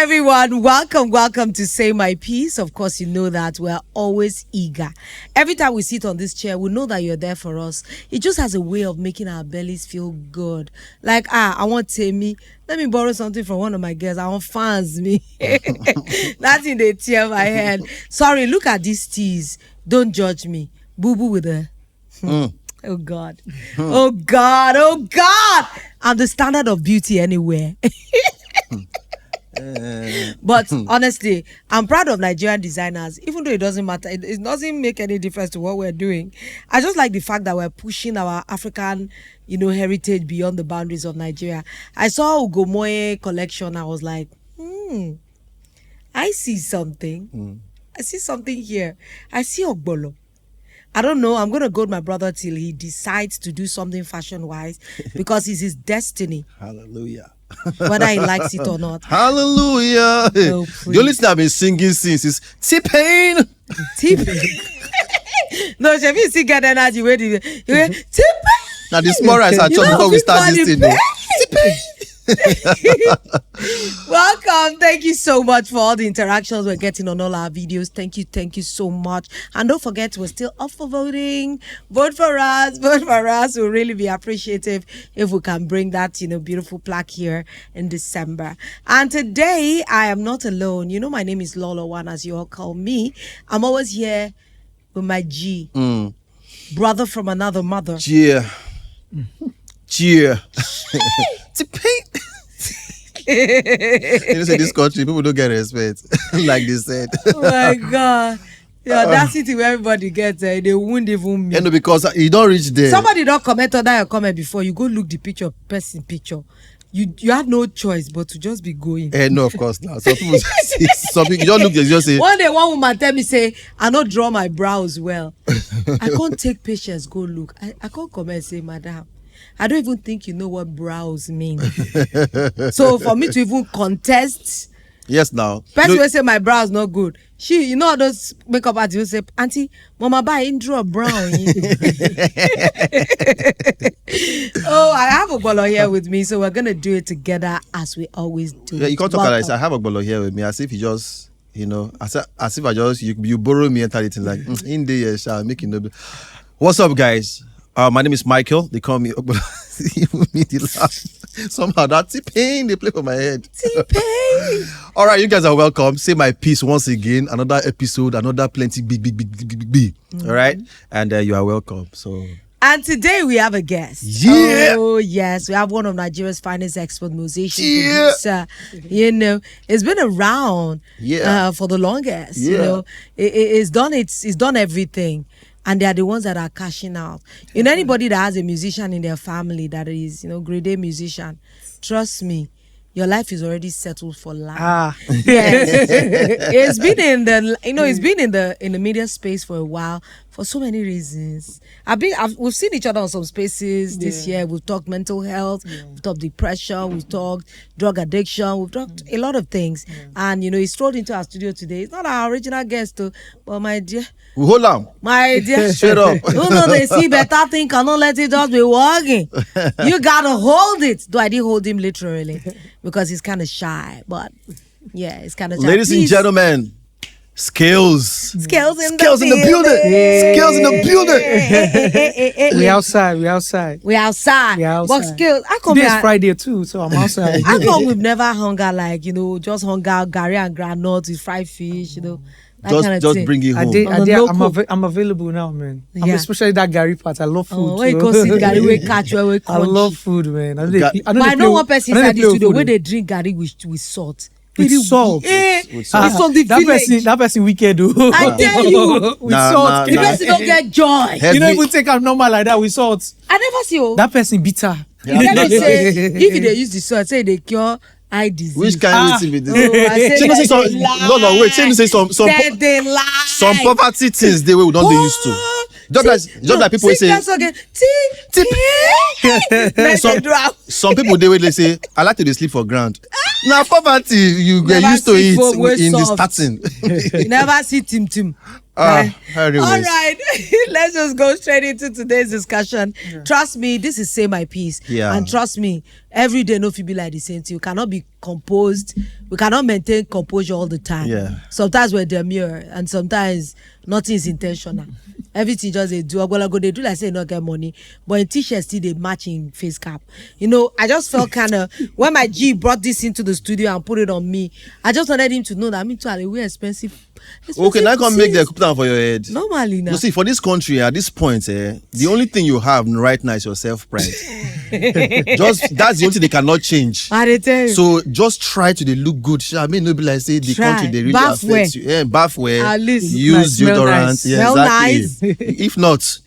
everyone, welcome to Say My Piece. Of course, you know that we're always eager. Every time we sit on this chair, we know that you're there for us. It just has a way of making our bellies feel good. Like, I want Tammy. Let me borrow something from one of my girls. I want fans me. That's in the tear my head. Sorry, look at these teas. Don't judge me. Boo boo with a. Oh God. Oh God. Oh God. I'm the standard of beauty anywhere. But honestly, I'm proud of Nigerian designers, even though it doesn't matter. It doesn't make any difference to what we're doing. I just like the fact that we're pushing our African, heritage beyond the boundaries of Nigeria. I saw Ugomoye collection. I was like, I see something. I see something here. I see Ogbolo. I don't know. I'm going to go with my brother till he decides to do something fashion-wise because it's his destiny. Hallelujah. Whether he likes it or not. Hallelujah. Oh, the only thing I've been singing since is T-Pain. T-Pain. No, Chef, you still get energy. Where did T-Pain? Now, the small rice I chop before we start this thing. T-Pain. Welcome. Thank you so much for all the interactions we're getting on all our videos. Thank you so much. And don't forget, we're still up for voting. Vote for us. We'll really be appreciative if we can bring that beautiful plaque here in December. And today I am not alone. My name is Lolo One, as you all call me. I'm always here with my G, brother from another mother. Yeah. T-Pain. Say this country, people don't get respect, like they said. Oh my God. The audacity where everybody gets they won't even me. Because you don't reach there. Somebody don't comment on that comment before. You go look the picture, person picture. You had no choice but to just be going. No, of course not. Some people you don't look, just say. One day, one woman tell me, say, I don't draw my brows well. I can't take patience, go look. I can't come and say, madam, I don't even think you know what brows mean. So for me to even contest, yes, now person will say my brows not good. She, all those makeup artists will say, Auntie, Mama, buy in draw brown. Oh, I have a bolo here with me, so we're gonna do it together as we always do. Yeah, you can't talk like I have a bolo here with me, as if you just, as if I just you borrow me and tell it like in the year shall make it. What's up, guys? My name is Michael. They call me somehow that T-Pain, they play for my head. T-Pain. All right, you guys are welcome. Say my piece once again. Another episode, another plenty big. All right, and you are welcome. So. And today we have a guest. Yeah. Oh, yes. We have one of Nigeria's finest expert musicians. Yeah. Producer. It's been around for the longest. Yeah. It's done everything. And they are the ones that are cashing out. Anybody that has a musician in their family that is, grade A musician, trust me, your life is already settled for life. Yes. It's been in the, it's been in the media space for a while for so many reasons. We've seen each other on some spaces this year. We've talked mental health, we've talked depression, we've talked drug addiction, we've talked a lot of things. And he strolled into our studio today. It's not our original guest, though, but my dear. Hold on. My dear. Straight up. They see better thing, cannot let it just be walking. You gotta hold it. Though I didn't hold him literally because he's kind of shy. But yeah, it's kind of shy. Ladies and gentlemen, Skales. Skales in the building. Hey. Skales in the building. We outside. But Skales, I come Today's Friday too, so I'm outside. I come we've never hung out like, just hung out Gary and granola with fried fish, Just bring it home. I'm available now, man. Especially that Gary part. I love food. Where you go see Gary, where catch, where I love food, man. I know one person inside the studio where they drink Gary with salt. With salt. It's from the village. That person wicked, though. I tell you. With salt. The person don't get joy. You don't even take out normal like that with salt. I never see you. That person bitter. Say, if they use the salt, say they cure eye disease. Which kind of thing be this? They lie. Some poverty things they don't they used to. Just like people say. Some people they say I like to sleep for ground. Now poverty, you get Never used to see it food wey in the soft. starting. You never see Tim. Anyways. All right, let's just go straight into today's discussion. Trust me, this is Say My Piece. Yeah. And trust me, every day no fit be like the same thing. You cannot be composed. We cannot maintain composure all the time. Yeah. Sometimes we're demure and sometimes nothing is intentional. Everything just they do. Go they do like say you not get money, but in t-shirt still they match in face cap. You know, I just felt kind of when my G brought this into the studio and put it on me. I just wanted him to know that I'm into a way expensive. Okay, now come make the put down for your head. Normally now. You see, for this country at this point, the only thing you have right now is your self-pride. Just that's the only thing they cannot change. I dey tell you. So just try to dey look good. I mean, no be like say the Try. country they really Bath affects you. Yeah, bath wear. At least. Use Nice, smell deodorant. nice. Yeah, Smell exactly. If not,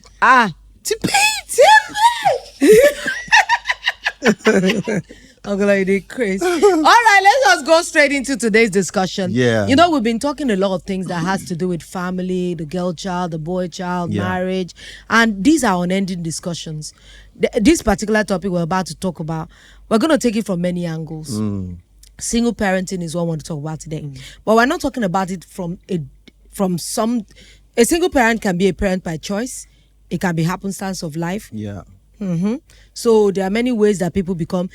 I'm gonna be crazy. All right, let's just go straight into today's discussion. Yeah. You know, we've been talking a lot of things that has to do with family, the girl child, the boy child, Yeah. marriage, and these are unending discussions. This particular topic we're about to talk about, we're gonna take it from many angles. Single parenting is what I want to talk about today, but we're not talking about it from some. A single parent can be a parent by choice. It can be happenstance of life. yeah. So there are many ways that people become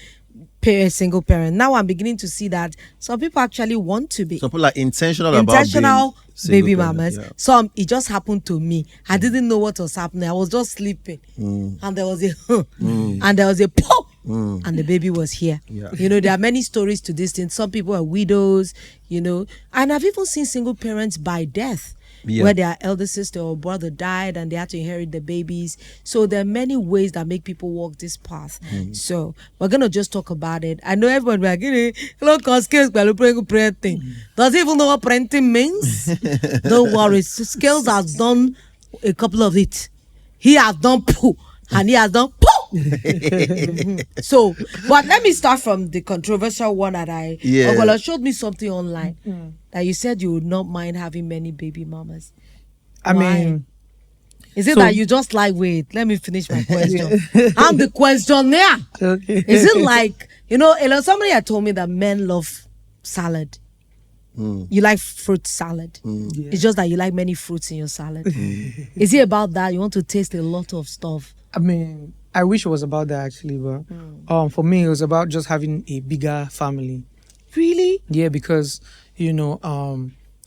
single parent. Now I'm beginning to see that some people actually want to be Some people are intentional intentional about being baby single parent, mamas. yeah. Some it just happened to me. I didn't know what was happening. I was just sleeping, and there was a and there was a pop, and the baby was here. Yeah. You know, there are many stories to this thing. Some people are widows, you know, and I've even seen single parents by death. Yeah. Where their elder sister or brother died and they had to inherit the babies. So there are many ways that make people walk this path. So we're gonna just talk about it. I know everyone will be like, hello, Skales, printing. Does he even know what printing means? Don't worry. Skales has done a couple of it. He has done poo and he has done poo. So, but let me start from the controversial one that Ogola showed me something online that you said you would not mind having many baby mamas. I Why? mean, Is it so- that you just like, wait, let me finish my question. I'm the questionnaire. okay. Is it like, you know, somebody had told me that men love salad. You like fruit salad. Yeah. It's just that you like many fruits in your salad. Is it about that? You want to taste a lot of stuff? I mean, I wish it was about that actually, but for me, it was about just having a bigger family. Really? Yeah, because you know,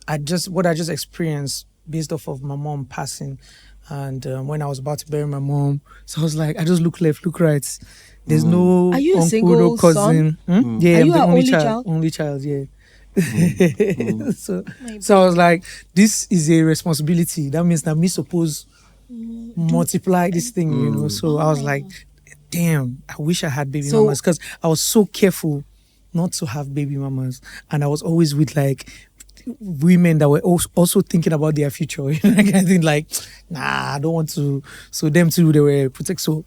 I just experienced based off of my mom passing, and when I was about to bury my mom, so I was like, I just look left, look right. There's no Are you a uncle, single no cousin. Yeah, Are I'm you the an only only child. child? Only child, yeah. So I was like, this is a responsibility. That means that me suppose multiply this thing, you know. So I was like, damn, I wish I had baby So- mamas because I was so careful not to have baby mamas, and I was always with like women that were also thinking about their future. Like, I think like, nah, I don't want to. So them too, they were protect. So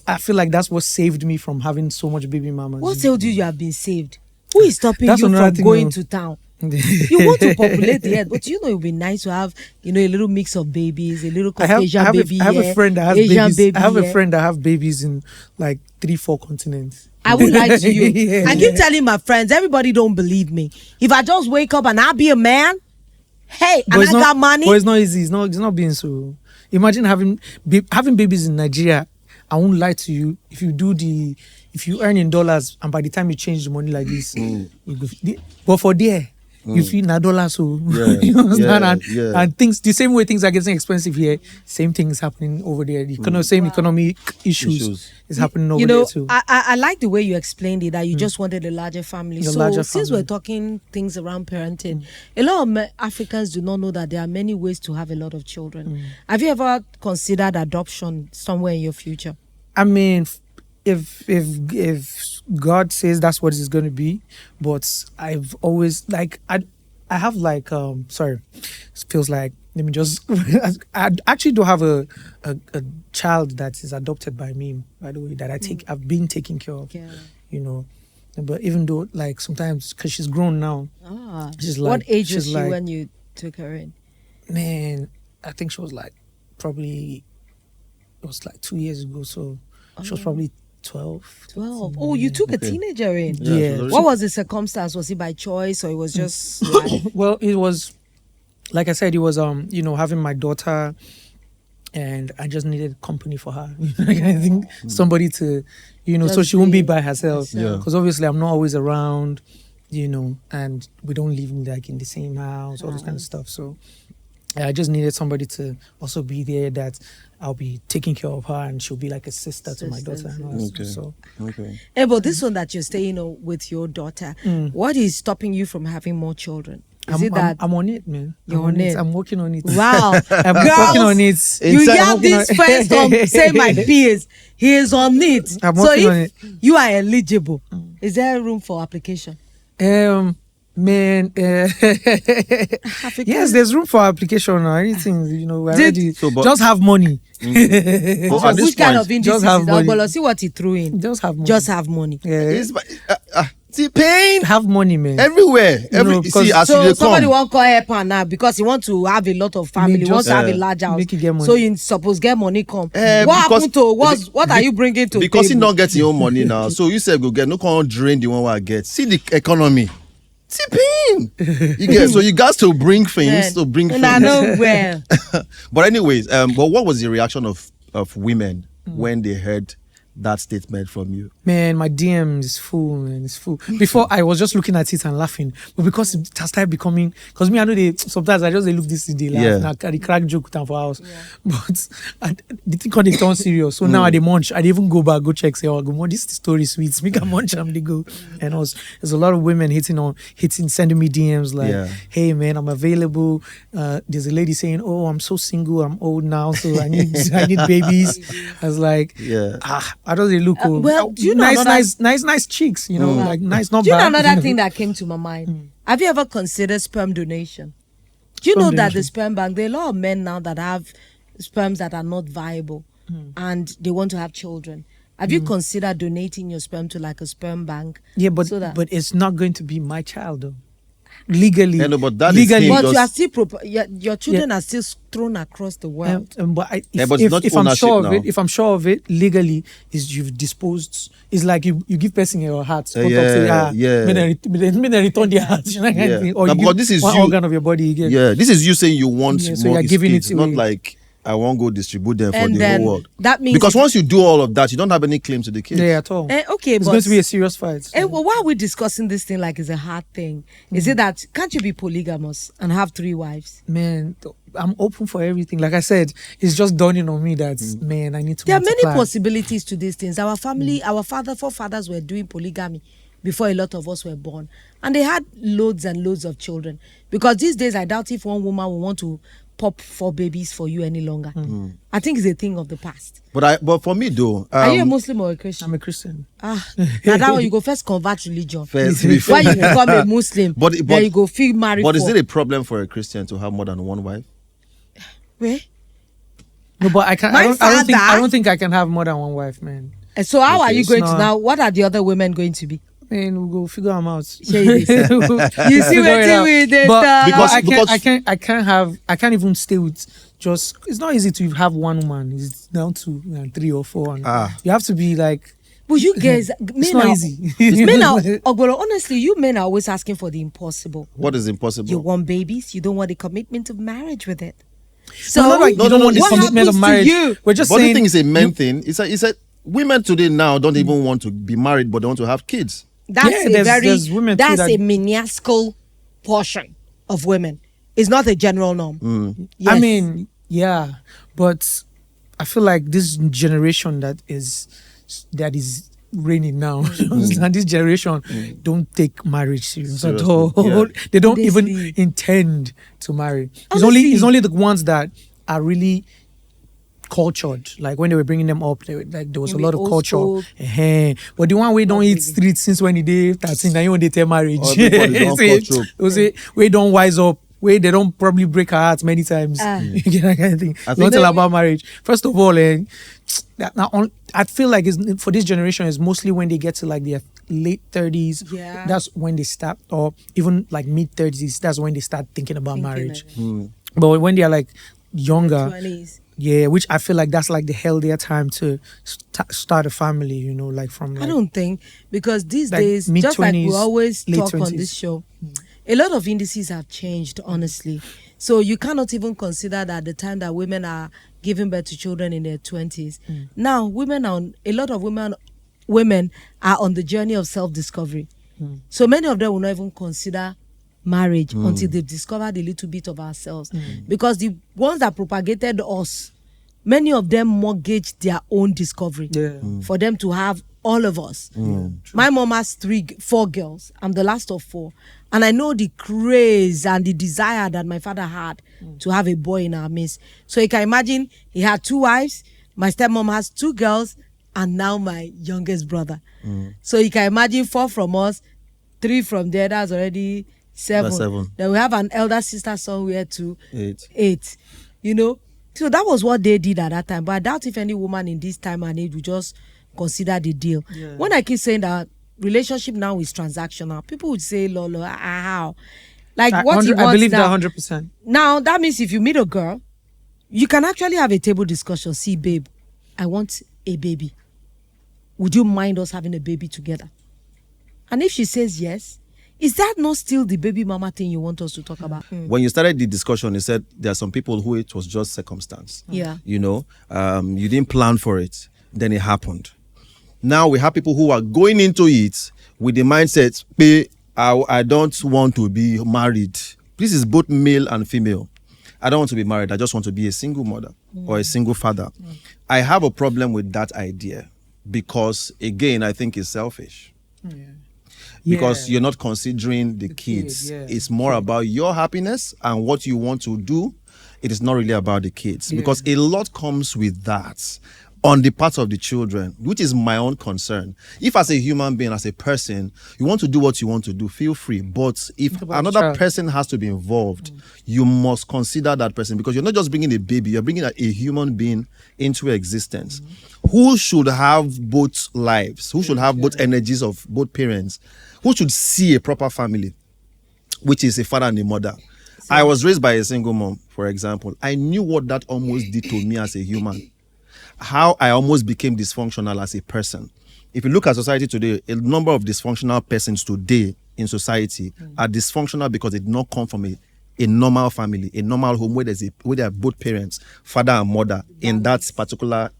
I feel like that's what saved me from having so much baby mamas. What told you have been saved? Who is stopping That's you another from thing, going no. to town? You want to populate the earth, but you know it would be nice to have, you know, a little mix of babies, a little Caucasian baby I have here, a friend that has Asian babies. baby I have a here. friend that have babies in like 3-4 continents. I would lie to you. Yeah. I keep telling my friends, everybody don't believe me. If I just wake up and I be a man, hey, and I got money. But it's not easy. It's not being so. Imagine having babies in Nigeria. I won't lie to you. If you earn in dollars and by the time you change the money like this, you go, but for there, you feel na dollars. So you understand? And things the same way things are getting expensive here, same thing is happening over there. The same economic issues is happening over You know, there too. I like the way you explained it, that you just wanted a larger family. A So larger since family. we're talking things around parenting, a lot of Africans do not know that there are many ways to have a lot of children. Have you ever considered adoption somewhere in your future? I mean, if God says that's what it's going to be, but I've always like I have like sorry, it feels like let me just I actually do have a child that is adopted by me, by the way, that I've been taking care of, Yeah. you know. But even though like sometimes because she's grown now, she's like, What age was she's she like, when you took her in? man, I think she was like probably it was like 2 years ago, so she was probably 12. 12. Oh, you took a Okay. teenager in. Yeah, Yeah. so What was the circumstance? Was it by choice or it was just like, Well, it was, like I said, it was having my daughter, and I just needed company for her. I think somebody to, so Just she won't be be by herself. Yeah. Because obviously I'm not always around, and we don't live in the same house, all this kind of stuff. So I just needed somebody to also be there, that I'll be taking care of her and she'll be like a sister to my daughter. And all that Okay. stuff. So Okay. hey, but this one that you're staying with your daughter, what is stopping you from having more children? Is it that I'm on it, man. You're I'm on it. I'm working on it. wow, I'm girls, working on it. you Inside- have this first say my peers. He is on it. I'm So working on if you are eligible, is there room for application? Man, yes, there's room for application or anything. We're Did- ready. So, but- Just have money. But at this Which kind point, of industry just is have that? money. But see what he threw in. Just have money. Just have money. Yeah. it's, see pain Have money, man. everywhere. because- See, as So you dey somebody come, won't call help now because he want to have a lot of family, Make he wants to just- have a large house. make you get money. So you suppose get money come. Eh, what because- happened to what are you bringing to because he table? not get your own money now. So you say go get, no can drain the one I get. See the economy. See pain. You get, so you got to bring things, to bring And I things. know well. But anyways, but what was the reaction of women when they heard that statement from you? Man, my DM is full, man. It's full. Before, I was just looking at it and laughing. But because it has started becoming... Because me, I know sometimes I just they look this, they laugh. Yeah. Now, the crack joke time for house. But the thing when they turn serious. So now I dey munch. I dey even go back, go check, say, oh, good morning, this story is sweet. Make a munch, I'm they go. And there's a lot of women sending me DMs like, Yeah. hey, man, I'm available. There's a lady saying, oh, I'm so single. I'm old now, so I need babies. I was like, Yeah. I don't really look cool. well, do you know another- nice cheeks, like nice, not Do you know bad. another thing that came to my mind? Have you ever considered sperm donation? Do you Sperm know that the donation. sperm bank, there are a lot of men now that have sperms that are not viable and they want to have children. Have you considered donating your sperm to like a sperm bank? Yeah, but so that, it's not going to be my child though. Legally, Yeah, no, but that is legally. him. but you just- are still your children are still thrown across the world. But Yeah, but it's not if I'm ownership sure of now. it, legally, is you've disposed. It's like you give person your heart. Put up, say, yeah. May they return their heart. You know, Yeah. or Now, you because give this is one you- organ of your body. You get. Yeah, this is you saying you want Yeah, so more you're giving kids, it not away. like I won't go distribute them for And the then whole world. that means Because once you do all of that, you don't have any claim to the kids. Yeah, at all. okay, It's but going to be a serious fight. well, why are we discussing this thing like it's a hard thing? Is it that can't you be polygamous and have 3 wives? Man, I'm open for everything. Like I said, it's just dawning on me that man, I need to. There are many multiply. possibilities to these things. Our family, our forefathers were doing polygamy before a lot of us were born, and they had loads and loads of children. Because these days, I doubt if one woman will want to pop 4 babies for you any longer. I think it's a thing of the past. But for me though, Are you a Muslim or a Christian? I'm a Christian. Now that one you go first convert religion. First, before- Why you become a Muslim? But- then you go feel married. But is for. it a problem for a Christian to have more than one wife? Where? No, but I can. My I don't think. father- I don't think I can have more than one wife, man. And so how are you it's going to not- now? What are the other women going to be? Man, we'll go figure them out. Shey you dey say. You see Figure it wetin out. we dey But talk. Because- I can't even stay with just. It's not easy to have one woman. It's down to 3 or 4. And you have to be like. But you guys, It's men not are, easy. men are, Ogbolo, honestly, you men are always asking for the impossible. What is impossible? You want babies, you don't want the commitment of marriage with it. So, Not like you don't want the what commitment of happens to marriage. you? We're just But the saying. thing is a men thing. It's a women today now don't even want to be married, but they want to have kids. That's Yeah, there's women too that's that- a minuscule portion of women. It's not a general norm. Yes. I mean, yeah, but I feel like this generation that is reigning now, and this generation don't take marriage serious at Seriously, all. yeah. They don't even Honestly. intend to marry. Honestly. It's only the ones that are really cultured. Like when they were bringing them up, there was a Maybe lot of old culture. school. But the one we don't eat really. streets since when they 13, now you want they tell marriage. Everybody don't Say, culture. we say, we don't wise up. Where they don't probably break our hearts many times. You get that kind of thing. I You think want to tell they- about marriage. First of all, I feel like it's, for this generation, is mostly when they get to like their late 30s. Yeah. That's when they start, or even like mid 30s. That's when they start thinking about Thinking marriage. of But when they are like younger, 20s. Yeah, which I feel like that's like the healthier time to start a family, you know, like from like, I don't think, because these like days, just like we mid-20s, always late talk on 20s. this show, a lot of indices have changed, honestly. So you cannot even consider that the time that women are giving birth to children in their 20s. Now, a lot of women are on the journey of self-discovery. So many of them will not even consider marriage until they've discovered a little bit of ourselves. Because the ones that propagated us, many of them mortgaged their own discovery for them to have all of us. My mom has 4 girls. I'm the last of 4. And I know the craze and the desire that my father had to have a boy in our midst. So you can imagine, he had 2 wives. My stepmom has 2 girls. And now my youngest brother. So you can imagine 4 from us, 3 from there. That's already 7. That's 7. Then we have an elder sister somewhere too. 8. 8. You know? So that was what they did at that time. But I doubt if any woman in this time and age would just consider the deal. When I keep saying that relationship now is transactional, people would say, Lolo, how? Like what he wants I believe now. that 100%. Now, that means if you meet a girl, you can actually have a table discussion. See, babe, I want a baby. Would you mind us having a baby together? And if she says yes, is that not still the baby mama thing you want us to talk about? When you started the discussion, you said there are some people who it was just circumstance. Yeah. You know, you didn't plan for it, then it happened. Now we have people who are going into it with the mindset, I don't want to be married. This is both male and female. I don't want to be married. I just want to be a single mother or a single father. I have a problem with that idea because, again, I think it's selfish. Because you're not considering the kids. It's more about your happiness and what you want to do. It is not really about the kids. Because a lot comes with that on the part of the children, which is my own concern. If as a human being, as a person, you want to do what you want to do, feel free. But if another person has to be involved, you must consider that person, because you're not just bringing a baby, you're bringing a human being into existence who should have both lives, who should have both energies of both parents, who should see a proper family, which is a father and a mother. I was raised by a single mom, for example. I knew what that almost did to me as a human. How I almost became dysfunctional as a person. If you look at society today, a number of dysfunctional persons today in society are dysfunctional because they did not come from a normal family, a normal home where there are both parents, father and mother in that particular,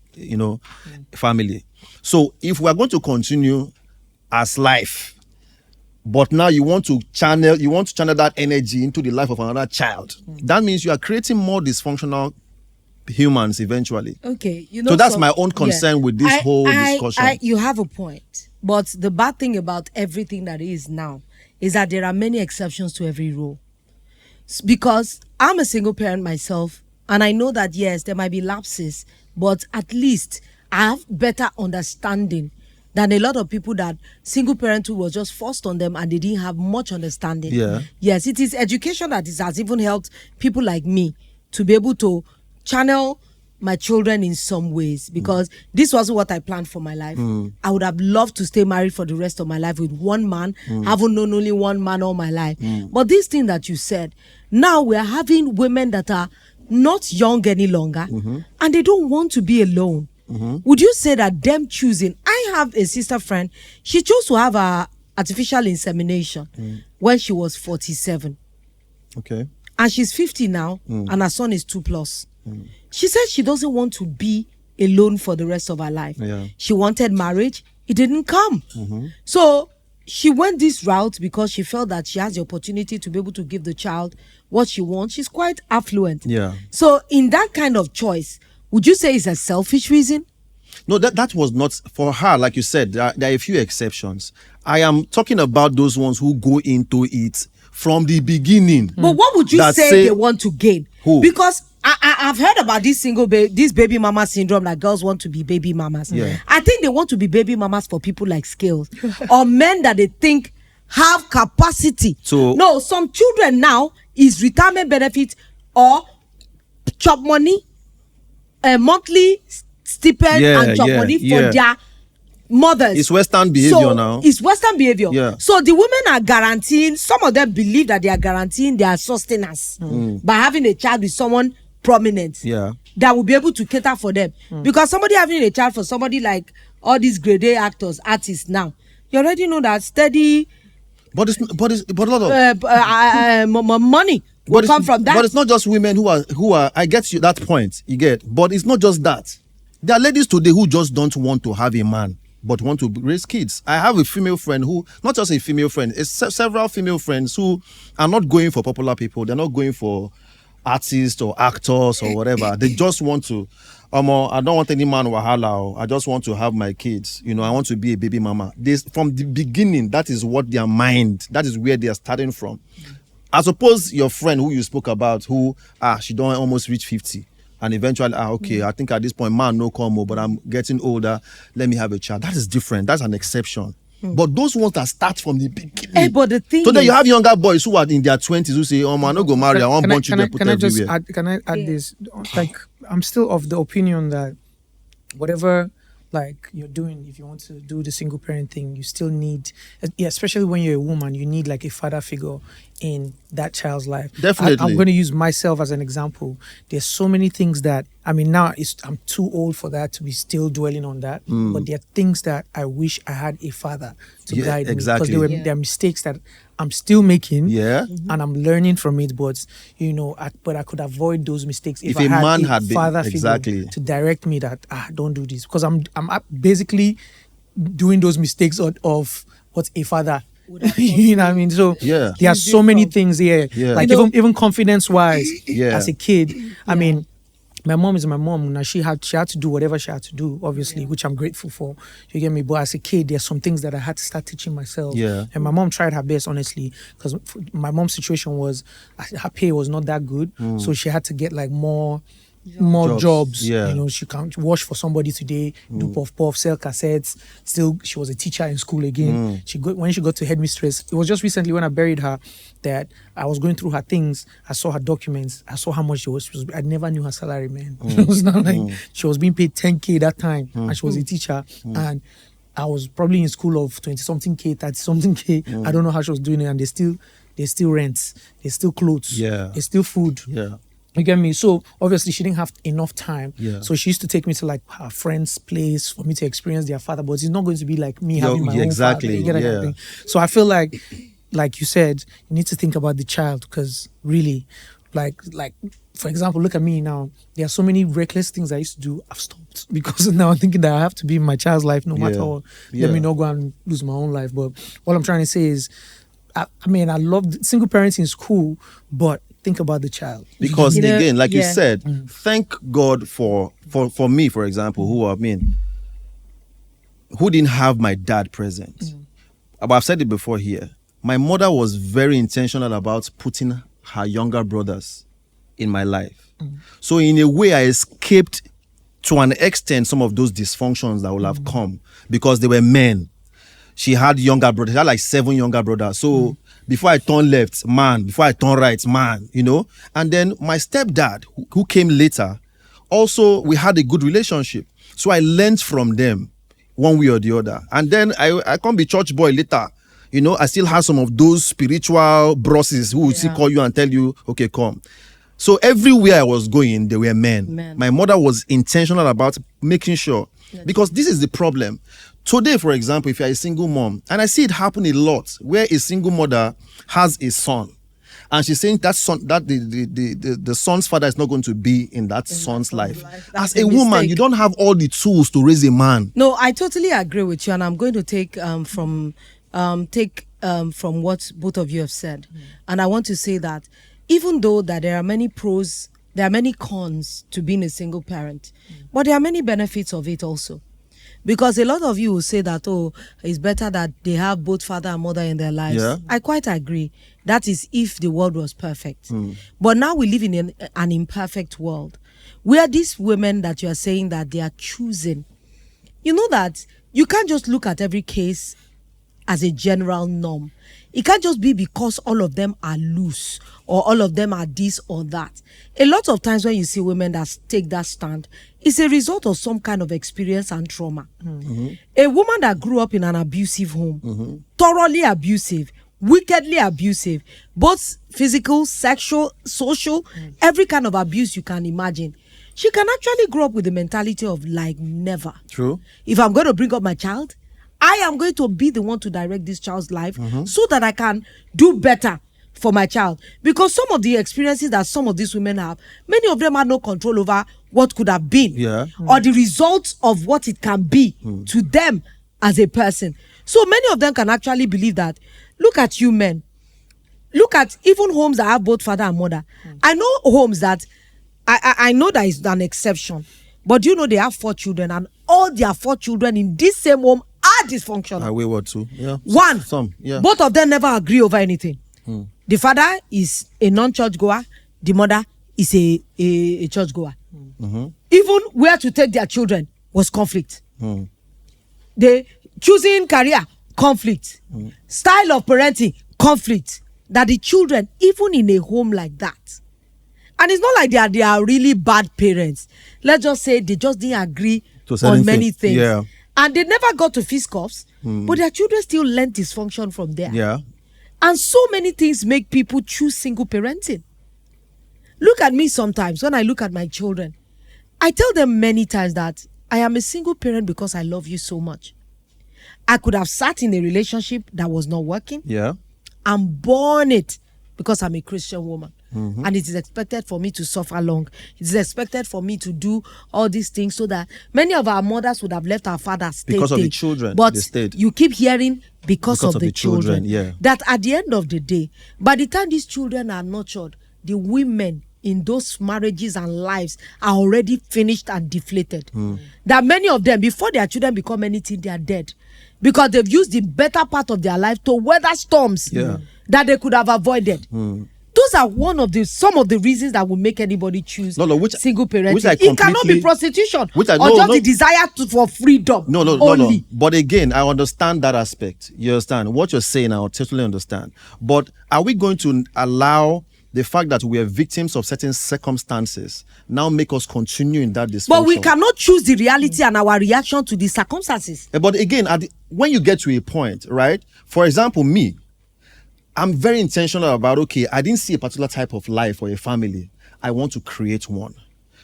family. So if we are going to continue as life, but now you want to channel that energy into the life of another child, that means you are creating more dysfunctional humans eventually. Okay, so that's my own concern with this whole discussion. You have a point, but the bad thing about everything that is now is that there are many exceptions to every rule. Because I'm a single parent myself, and I know that yes, there might be lapses, but at least I have better understanding than a lot of people that single parenthood was just forced on them and they didn't have much understanding. Yes, it is education that has even helped people like me to be able to channel my children in some ways, because this wasn't what I planned for my life. I would have loved to stay married for the rest of my life with one man, having known only one man all my life. But this thing that you said, now we're having women that are not young any longer and they don't want to be alone. Would you say that them choosing? I have a sister friend, she chose to have a artificial insemination when she was 47. Okay. And she's 50 now, and her son is 2+. She said she doesn't want to be alone for the rest of her life. She wanted marriage. It didn't come. So she went this route because she felt that she has the opportunity to be able to give the child what she wants. She's quite affluent. So in that kind of choice, would you say it's a selfish reason? No, that was not for her. Like you said, there are a few exceptions. I am talking about those ones who go into it from the beginning. But what would you say they want to gain? Who? Because I've heard about this this baby mama syndrome, that girls want to be baby mamas. I think they want to be baby mamas for people like Skales or men that they think have capacity. No, some children now is retirement benefit or chop money, monthly stipend and chop money for their mothers. It's Western behavior now. It's Western behavior. So the women are guaranteeing, some of them believe that they are guaranteeing their sustenance by having a child with someone prominent. that will be able to cater for them. Because somebody having a child for somebody like all these grade A actors, artists now, you already know that steady But a lot of money will come from that. But it's not just women who are. I get you that point. You get, but it's not just that. There are ladies today who just don't want to have a man, but want to raise kids. I have a female friend who, not just a female friend, it's several female friends who are not going for popular people. They're not going for artists or actors or whatever. They just want to. I don't want any man wahala. I just want to have my kids. You know, I want to be a baby mama. From the beginning, that is what their mind. That is where they are starting from. I suppose your friend who you spoke about, who she don't almost reach 50, and eventually okay, I think at this point man no come, but I'm getting older. Let me have a child. That is different. That's an exception. But those ones that start from the beginning. But the thing so then you have younger boys who are in their 20s who say, "Oh man, I no go marry. I want bunch children put everywhere." Can I add this? Like, I'm still of the opinion that whatever like you're doing, if you want to do the single parent thing, you still need, especially when you're a woman, you need like a father figure in that child's life. Definitely. I'm going to use myself as an example. There's so many things that, I mean, now I'm too old for that to be still dwelling on that. But there are things that I wish I had a father to guide me. Exactly. Because there are mistakes that I'm still making. Yeah. And I'm learning from it. But, you know, but I could avoid those mistakes if I a had man a had been, father exactly, figure to direct me that, don't do this. Because I'm basically doing those mistakes of what a father, you know what I mean? So yeah, there are so many things here. Yeah. Like even confidence wise, as a kid, I mean, my mom is my mom. Now she had to do whatever she had to do, obviously, which I'm grateful for. You get me? But as a kid, there's some things that I had to start teaching myself. Yeah. And my mom tried her best, honestly, because my mom's situation was her pay was not that good, so she had to get like more jobs. Yeah. You know, she can't wash for somebody today, do puff, sell cassettes. Still, she was a teacher in school again. When she got to headmistress, it was just recently when I buried her that I was going through her things. I saw her documents. I saw how much she was. I never knew her salary, man. It was not like she was being paid 10K that time, and she was a teacher. And I was probably in school of 20-something K, 30-something K. I don't know how she was doing it. And they still rents, there's still clothes, there's still food. Yeah. You get me? So obviously she didn't have enough time. Yeah. So she used to take me to like her friend's place for me to experience their father. But it's not going to be like me having my own father. You get that kind of thing? So I feel like you said, you need to think about the child, because really, like for example, look at me now. There are so many reckless things I used to do. I've stopped because now I'm thinking that I have to be in my child's life no matter what. Let me not go and lose my own life. But what I'm trying to say is, I mean, I love single parenting is cool, but think about the child. Because again, like you said, thank God for me, for example, who didn't have my dad present. But I've said it before here. My mother was very intentional about putting her younger brothers in my life. So in a way, I escaped to an extent some of those dysfunctions that will have come because they were men. She had younger brothers. She had like 7 younger brothers. So before I turn left, man. Before I turn right, man. You know? And then my stepdad, who came later, also, we had a good relationship. So I learned from them one way or the other. And then I can't be church boy later. You know, I still have some of those spiritual bosses who would still call you and tell you, okay, come. So everywhere I was going, there were men. My mother was intentional about making sure. Because this is the problem. Today, for example, if you're a single mom, and I see it happen a lot, where a single mother has a son, and she's saying that son, that the son's father is not going to be in that son's life. As a woman, you don't have all the tools to raise a man. No, I totally agree with you, and I'm going to take from what both of you have said, and I want to say that even though that there are many pros, there are many cons to being a single parent, but there are many benefits of it also. Because a lot of you will say that, it's better that they have both father and mother in their lives. Yeah. I quite agree. That is if the world was perfect. But now we live in an imperfect world where these women that you are saying that they are choosing, you know that you can't just look at every case as a general norm. It can't just be because all of them are loose or all of them are this or that. A lot of times when you see women that take that stand, it's a result of some kind of experience and trauma. A woman that grew up in an abusive home, thoroughly abusive, wickedly abusive, both physical, sexual, social, every kind of abuse you can imagine. she can actually grow up with the mentality of like never. True. If I'm going to bring up my child, I am going to be the one to direct this child's life so that I can do better for my child. Because some of the experiences that some of these women have, many of them have no control over what could have been or the results of what it can be to them as a person. So many of them can actually believe that. Look at you men. Look at even homes that have both father and mother. I know homes that I know that is an exception, but you know they have 4 children and all their 4 children in this same home are dysfunctional. Wayward too. Yeah. One. Some. Yeah. Both of them never agree over anything. The father is a non-church goer. The mother is a church goer. Even where to take their children was conflict. They choosing career, conflict. Style of parenting, conflict. That the children, even in a home like that, and it's not like they are really bad parents. Let's just say they just didn't agree on many things. Yeah. And they never got to fisticuffs, but their children still learned dysfunction from there. Yeah. And so many things make people choose single parenting. Look at me sometimes when I look at my children. I tell them many times that I am a single parent because I love you so much. I could have sat in a relationship that was not working. Yeah. And born it because I'm a Christian woman. And it is expected for me to suffer long. It is expected for me to do all these things so that many of our mothers would have left our fathers because of the children. But they stayed. You keep hearing because of the children. Yeah. That at the end of the day, by the time these children are nurtured, the women in those marriages and lives are already finished and deflated. That many of them, before their children become anything, they are dead. Because they've used the better part of their life to weather storms that they could have avoided. Those are some of the reasons that will make anybody choose single parenting. It cannot be prostitution or the desire for freedom. No. But again, I understand that aspect. You understand what you're saying? I totally understand. But are we going to allow the fact that we are victims of certain circumstances now make us continue in that dysfunction? But we cannot choose the reality and our reaction to the circumstances. But again, when you get to a point, right? For example, me, I'm very intentional about, okay, I didn't see a particular type of life or a family. I want to create one.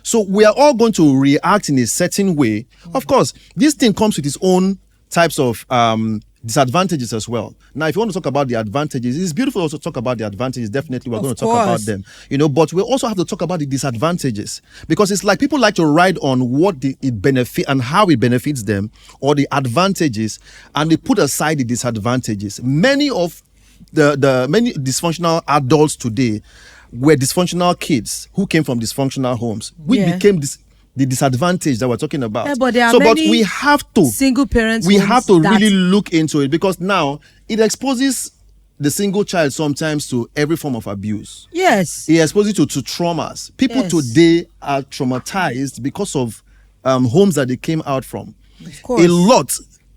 So we are all going to react in a certain way. Of course, this thing comes with its own types of disadvantages as well. Now, if you want to talk about the advantages, it's beautiful also to talk about the advantages. Definitely, we're going to talk about them. But we also have to talk about the disadvantages, because it's like people like to ride on what it benefits and how it benefits them, or the advantages, and they put aside the disadvantages. Many dysfunctional adults today were dysfunctional kids who came from dysfunctional homes, which became the disadvantage that we're talking about. But we have to single parents. We have to really look into it, because now it exposes the single child sometimes to every form of abuse. Yes, it exposes you to traumas. People today are traumatized because of homes that they came out from. Of course. A lot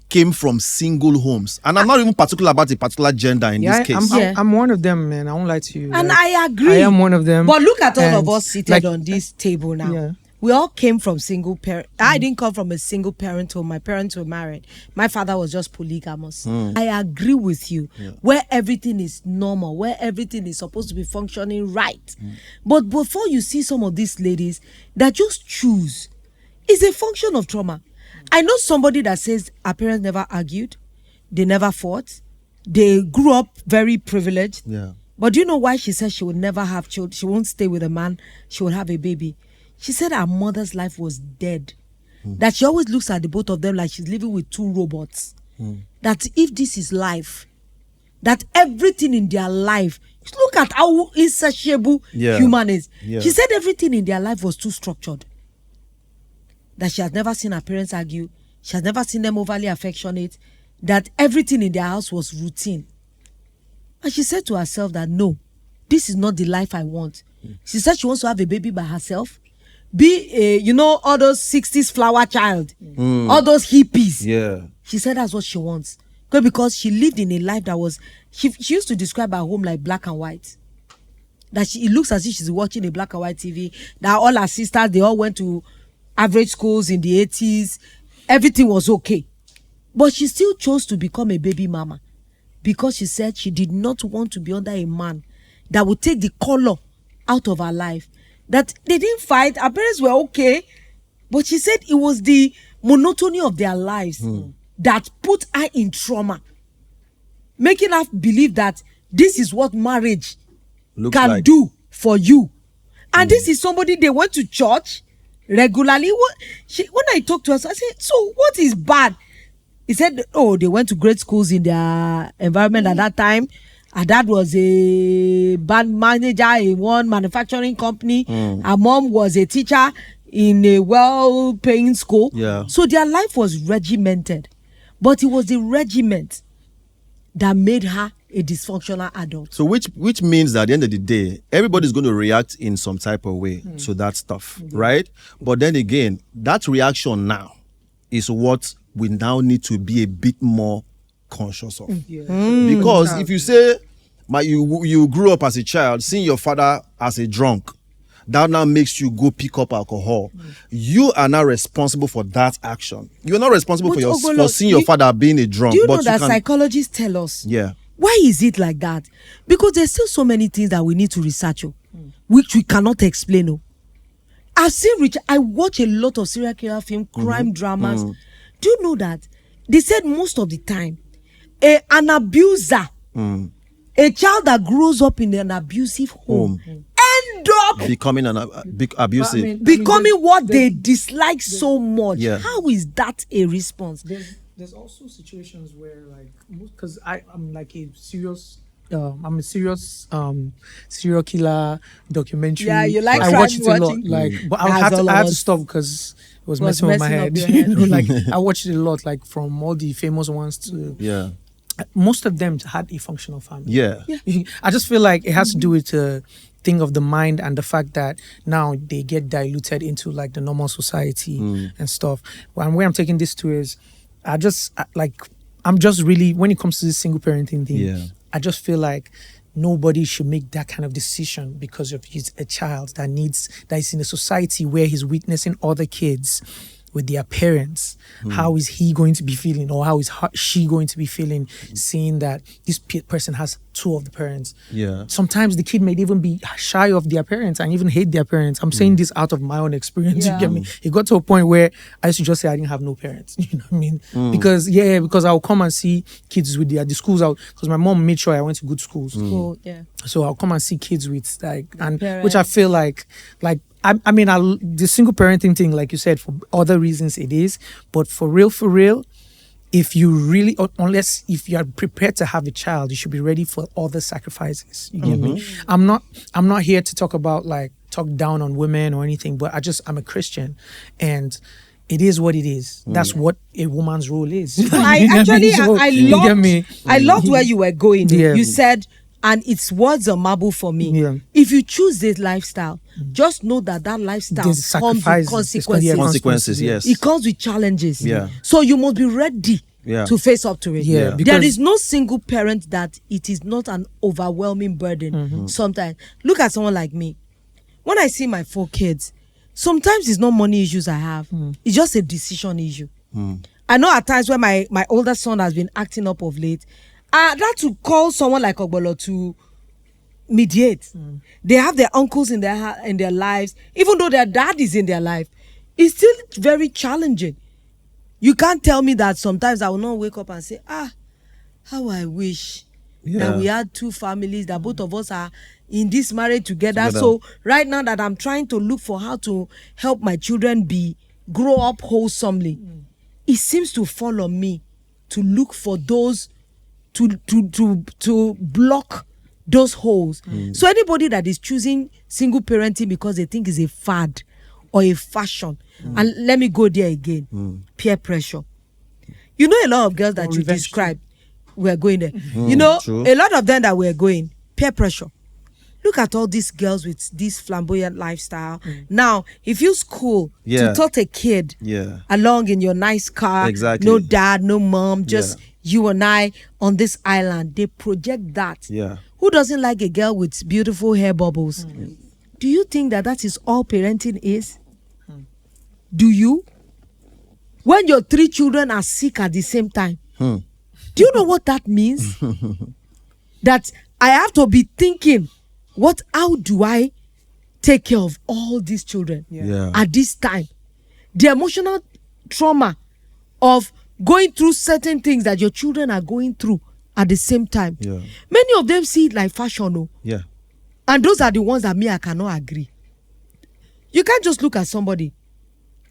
came from single homes, and I'm not even particular about a particular gender in this case. I'm one of them, man. I won't lie to you. And I agree. I am one of them. But look at all of us seated on this table now. Yeah. We all came from single parent. I didn't come from a single parent home. My parents were married. My father was just polygamous. I agree with you. Where everything is normal, where everything is supposed to be functioning right. But before you see some of these ladies that just choose, it's a function of trauma. I know somebody that says her parents never argued, they never fought, they grew up very privileged. Yeah. But do you know why she says she would never have children? She won't stay with a man. She would have a baby. She said her mother's life was dead. That she always looks at the both of them like she's living with 2 robots. That if this is life, that everything in their life, look at how insatiable human is. Yeah. She said everything in their life was too structured. That she has never seen her parents argue. She has never seen them overly affectionate. That everything in their house was routine. And she said to herself that, no, this is not the life I want. She said she wants to have a baby by herself. Be all those 60s flower child. All those hippies. Yeah. She said that's what she wants. Because she lived in a life that was, she used to describe her home like black and white. That it looks as if she's watching a black and white TV. That all her sisters, they all went to average schools in the 80s. Everything was okay. But she still chose to become a baby mama. Because she said she did not want to be under a man that would take the color out of her life. that they didn't fight. Her parents were okay, but she said it was the monotony of their lives that put her in trauma, making her believe that this is what marriage can do for you. And this is somebody, they went to church regularly. When I talked to her, I said, so what is bad? He said, oh, they went to great schools in their environment at that time. Her dad was a band manager in one manufacturing company. Her mom was a teacher in a well-paying school. Yeah. So their life was regimented. But it was the regiment that made her a dysfunctional adult. So which means that at the end of the day, everybody's going to react in some type of way to that stuff, right? But then again, that reaction now is what we now need to be a bit more conscious of. Because if you say you grew up as a child seeing your father as a drunk, that now makes you go pick up alcohol. You are now responsible for that action. You're not responsible for seeing your father being a drunk. Do you know that psychologists tell us? Yeah. Why is it like that? Because there's still so many things that we need to research, which we cannot explain. I watch a lot of serial killer film, crime dramas. Do you know that they said most of the time, an abuser, a child that grows up in an abusive home, end up becoming abusive, becoming what they dislike so much. Yeah. How is that a response? There's also situations where, like, because I'm like a serious serial killer documentary. Yeah, you like I watched it a lot. watching? Like, but I That's had to stop because it was messing with my head. messing up your head. Like, I watched it a lot, like from all the famous ones to most of them had a functional family. Yeah. I just feel like it has to do with the thing of the mind and the fact that now they get diluted into like the normal society and stuff. And where I'm taking this to is, I'm just really, when it comes to this single parenting thing, I just feel like nobody should make that kind of decision because of he's a child that is in a society where he's witnessing other kids with their parents. How is he going to be feeling, or how is she going to be feeling seeing that this person has two of the parents? Sometimes the kid may even be shy of their parents and even hate their parents. I'm saying this out of my own experience. You get me? It got to a point where I used to just say I didn't have no parents. You know what I mean? Because I'll come and see kids with the schools out, because my mom made sure I went to good schools. So I'll come and see kids with which I feel like I mean, the single parenting thing, like you said, for other reasons it is, but for real, if you really, if you are prepared to have a child, you should be ready for other sacrifices. You get me? I'm not here to talk down on women or anything, but I'm a Christian, and it is what it is. That's what a woman's role is. I loved where you were going. You said, and it's words on marble for me. If you choose this lifestyle, just know that lifestyle comes with consequences. Yes. It comes with challenges. So you must be ready to face up to it. There is no single parent that it is not an overwhelming burden. Sometimes, look at someone like me. When I see my 4 kids, sometimes it's not money issues I have. It's just a decision issue. I know at times when my older son has been acting up of late, that to call someone like Ogbolo to mediate. They have their uncles in their lives, even though their dad is in their life. It's still very challenging. You can't tell me that sometimes I will not wake up and say, how I wish that we had 2 families, that both of us are in this marriage together. So right now that I'm trying to look for how to help my children grow up wholesomely, it seems to fall on me to look for those to block those holes. So anybody that is choosing single parenting because they think is a fad or a fashion, and let me go there again, peer pressure. You know, a lot of girls that you described were going there. You know, a lot of them that were going, peer pressure. Look at all these girls with this flamboyant lifestyle. Now, it feels cool to tote a kid along in your nice car. No dad, no mom, just you and I on this island. They project that. Who doesn't like a girl with beautiful hair bubbles? Do you think that is all parenting is? Do you? When your 3 children are sick at the same time, do you know what that means? That I have to be thinking, how do I take care of all these children Yeah. at this time. The emotional trauma of going through certain things that your children are going through at the same time. Yeah. Many of them see it like fashion. Oh. Yeah. And those are the ones that me, I cannot agree. You can't just look at somebody.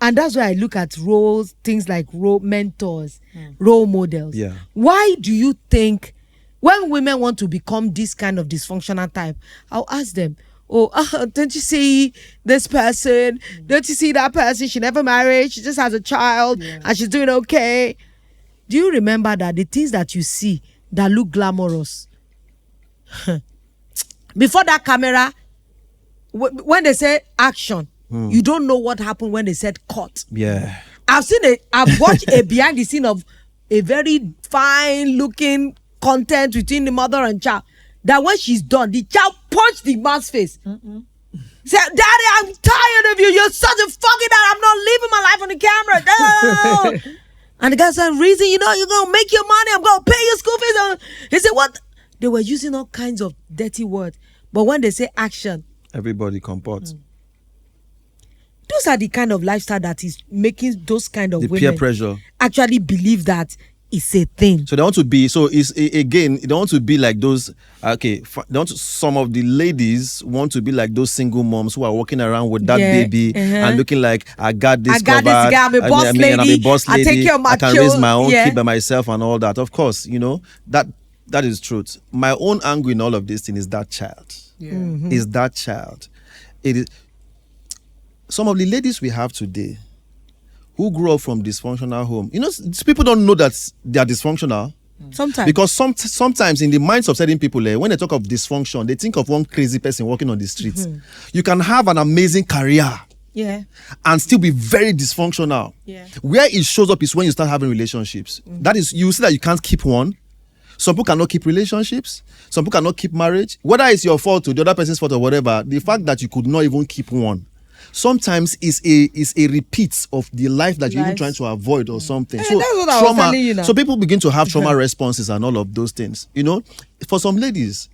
And that's why I look at roles, things like role mentors, role models. Yeah. Why do you think when women want to become this kind of dysfunctional type, I'll ask them, don't you see this person? Don't you see that person? She never married. She just has a child and she's doing okay. Do you remember that the things that you see that look glamorous, before that camera, when they say action, you don't know what happened when they said cut. Yeah. I've watched a behind the scene of a very fine looking content between the mother and child, that when she's done, the child punched the man's face. Said, "Daddy, I'm tired of you. You're such a fucking dad. I'm not living my life on the camera." No. And the guy said, "Reason, you're gonna make your money. I'm gonna pay your school fees." He said, "What?" They were using all kinds of dirty words. But when they say action, Everybody comport. those are the kind of lifestyle that is making those kind of The women peer pressure. actually believe that it's a thing. So they want to be, so it's again, they want to be like those, some of the ladies want to be like those single moms who are walking around with that baby and looking like, I got this covered. I'm a boss lady. I'm a boss lady. I take care of my I can raise my own children. kid by myself and all that. Of course, that is truth. My own angle in all of this thing is that child. Is that child. It is. Some of the ladies we have today who grew up from dysfunctional home, people don't know that they are dysfunctional. Sometimes. Because sometimes in the minds of certain people, when they talk of dysfunction, they think of one crazy person walking on the streets. You can have an amazing career and still be very dysfunctional. Where it shows up is when you start having relationships. That is, you see that you can't keep one. Some people cannot keep relationships. Some people cannot keep marriage. Whether it's your fault or the other person's fault or whatever, the fact that you could not even keep one sometimes is a repeat of the life that you're even trying to avoid or something. So that's what I was trauma. telling you now. So people begin to have trauma responses and all of those things. For some ladies,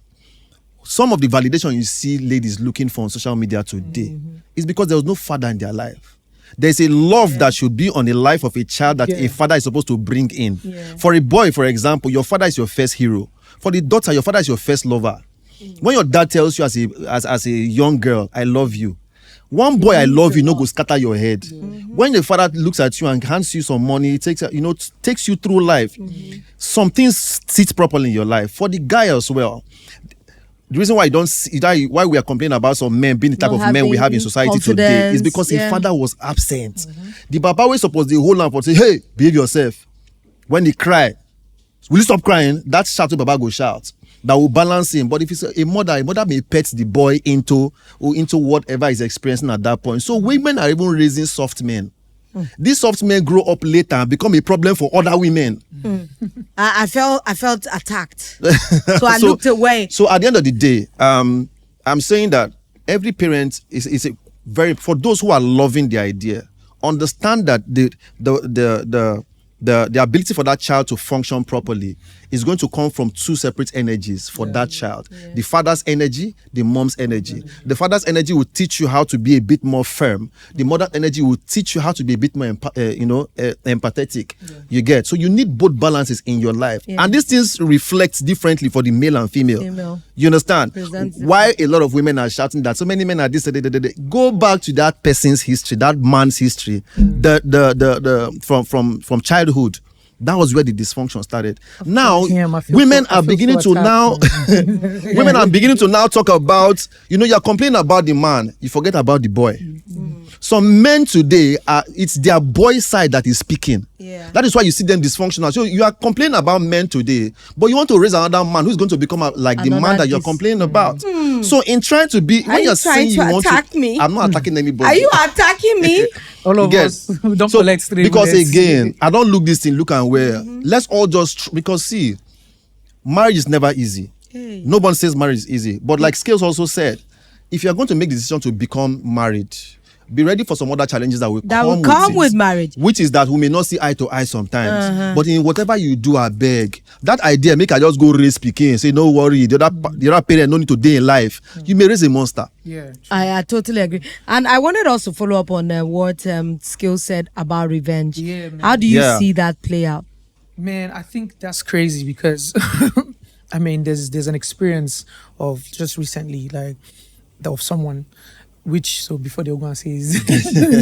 some of the validation you see ladies looking for on social media today is because there was no father in their life. There's a love that should be on the life of a child that a father is supposed to bring in. For a boy, for example, your father is your first hero. For the daughter, your father is your first lover. When your dad tells you as a young girl, I love you, one boy, I love you, no go scatter your head. When the father looks at you and hands you some money, takes you through life, some things sit properly in your life. For the guy as well, the reason why why we are complaining about some men being the type of men we have in society today is because a father was absent. The Baba was supposed to hold on for say, hey, behave yourself. When he cry, will you stop crying? That shouting Baba go shout. That will balance him. But if it's a mother may pet the boy into whatever he's experiencing at that point. So women are even raising soft men. These soft men grow up later and become a problem for other women. I felt attacked. So I looked away. So at the end of the day, I'm saying that every parent is for those who are loving the idea, understand that the ability for that child to function properly is going to come from two separate energies for that child. The father's energy, the mom's energy. The father's energy will teach you how to be a bit more firm. The mother's energy will teach you how to be a bit more empathetic. You get? So you need both balances in your life. And these things reflect differently for the male and female. You understand? Why a lot of women are shouting that so many men are this, go back to that person's history, that man's history, from childhood. That was where the dysfunction started. Now, women are beginning to talk about, you're complaining about the man, you forget about the boy. Some men today, it's their boy side that is speaking. That is why you see them dysfunctional. So you are complaining about men today, but you want to raise another man who's going to become like the man that you're complaining about. So in trying to be, when you're saying you want to attack me, I'm not attacking anybody. Are you attacking me? All of us don't collect straight. Because again, I don't look this thing, look and where. Let's all just, because see, marriage is never easy. Nobody says marriage is easy. But like Skales also said, if you're going to make the decision to become married, be ready for some other challenges that will come with it, marriage. which is that we may not see eye to eye sometimes. But in whatever you do, I beg that idea make I just go raise pikin, say no worry, the other parent no need to day in life. You may raise a monster. Yeah, I totally agree. And I wanted also to follow up on what Skales said about revenge. Yeah, man. How do you see that play out? Man, I think that's crazy because I mean, there's an experience of just recently, like, of someone, which, so before they go and say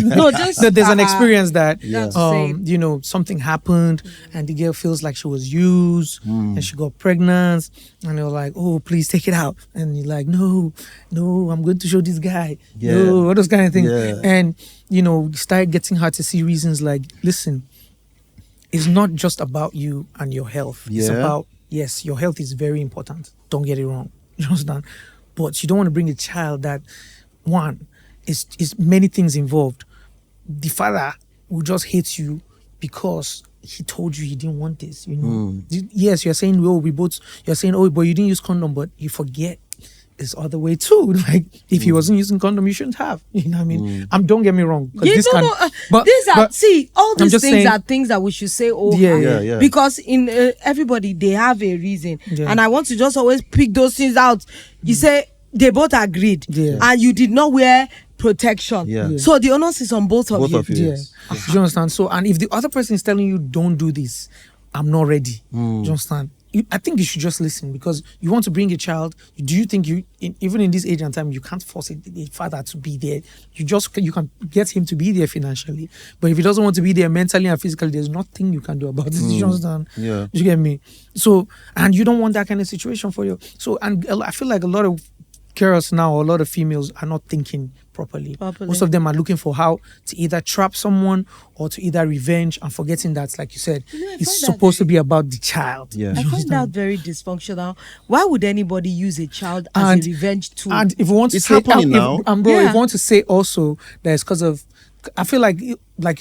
No, just that there's an experience that Same. you know, something happened and the girl feels like she was used and she got pregnant, and they were like, oh, please take it out, and you're like, no, I'm going to show this guy, no, all those kind of things. And you know, start getting her to see reasons like, listen, it's not just about you and your health. It's about, yes, your health is very important, don't get it wrong, you understand, but you don't want to bring a child that, one, is many things involved. The father will just hate you because he told you he didn't want this, you know. Yes, you're saying, you're saying, oh, but you didn't use condom, but you forget this other way too. Like, if he wasn't using condom, you shouldn't have. You know what I mean? Don't get me wrong. But these all these things are things that we should say over. Because in everybody, they have a reason. And I want to just always pick those things out. You say, they both agreed, and you did not wear protection. So the onus is on both of you. Do you understand? So, and if the other person is telling you, don't do this, I'm not ready. Do you understand? I think you should just listen, because you want to bring a child. Do you think even in this age and time, you can't force a father to be there? You can get him to be there financially, but if he doesn't want to be there mentally and physically, there's nothing you can do about it. You understand? Do you get me? So, and you don't want that kind of situation for you. So, and I feel like a lot of girls now, or a lot of females, are not thinking properly. Most of them are looking for how to either trap someone or to either revenge, and forgetting that, like you said, it's supposed to be about the child. I find that very dysfunctional. Why would anybody use a child as a revenge tool? And if you want to it's say, happening now. If you want to say also that it's because of, I feel like you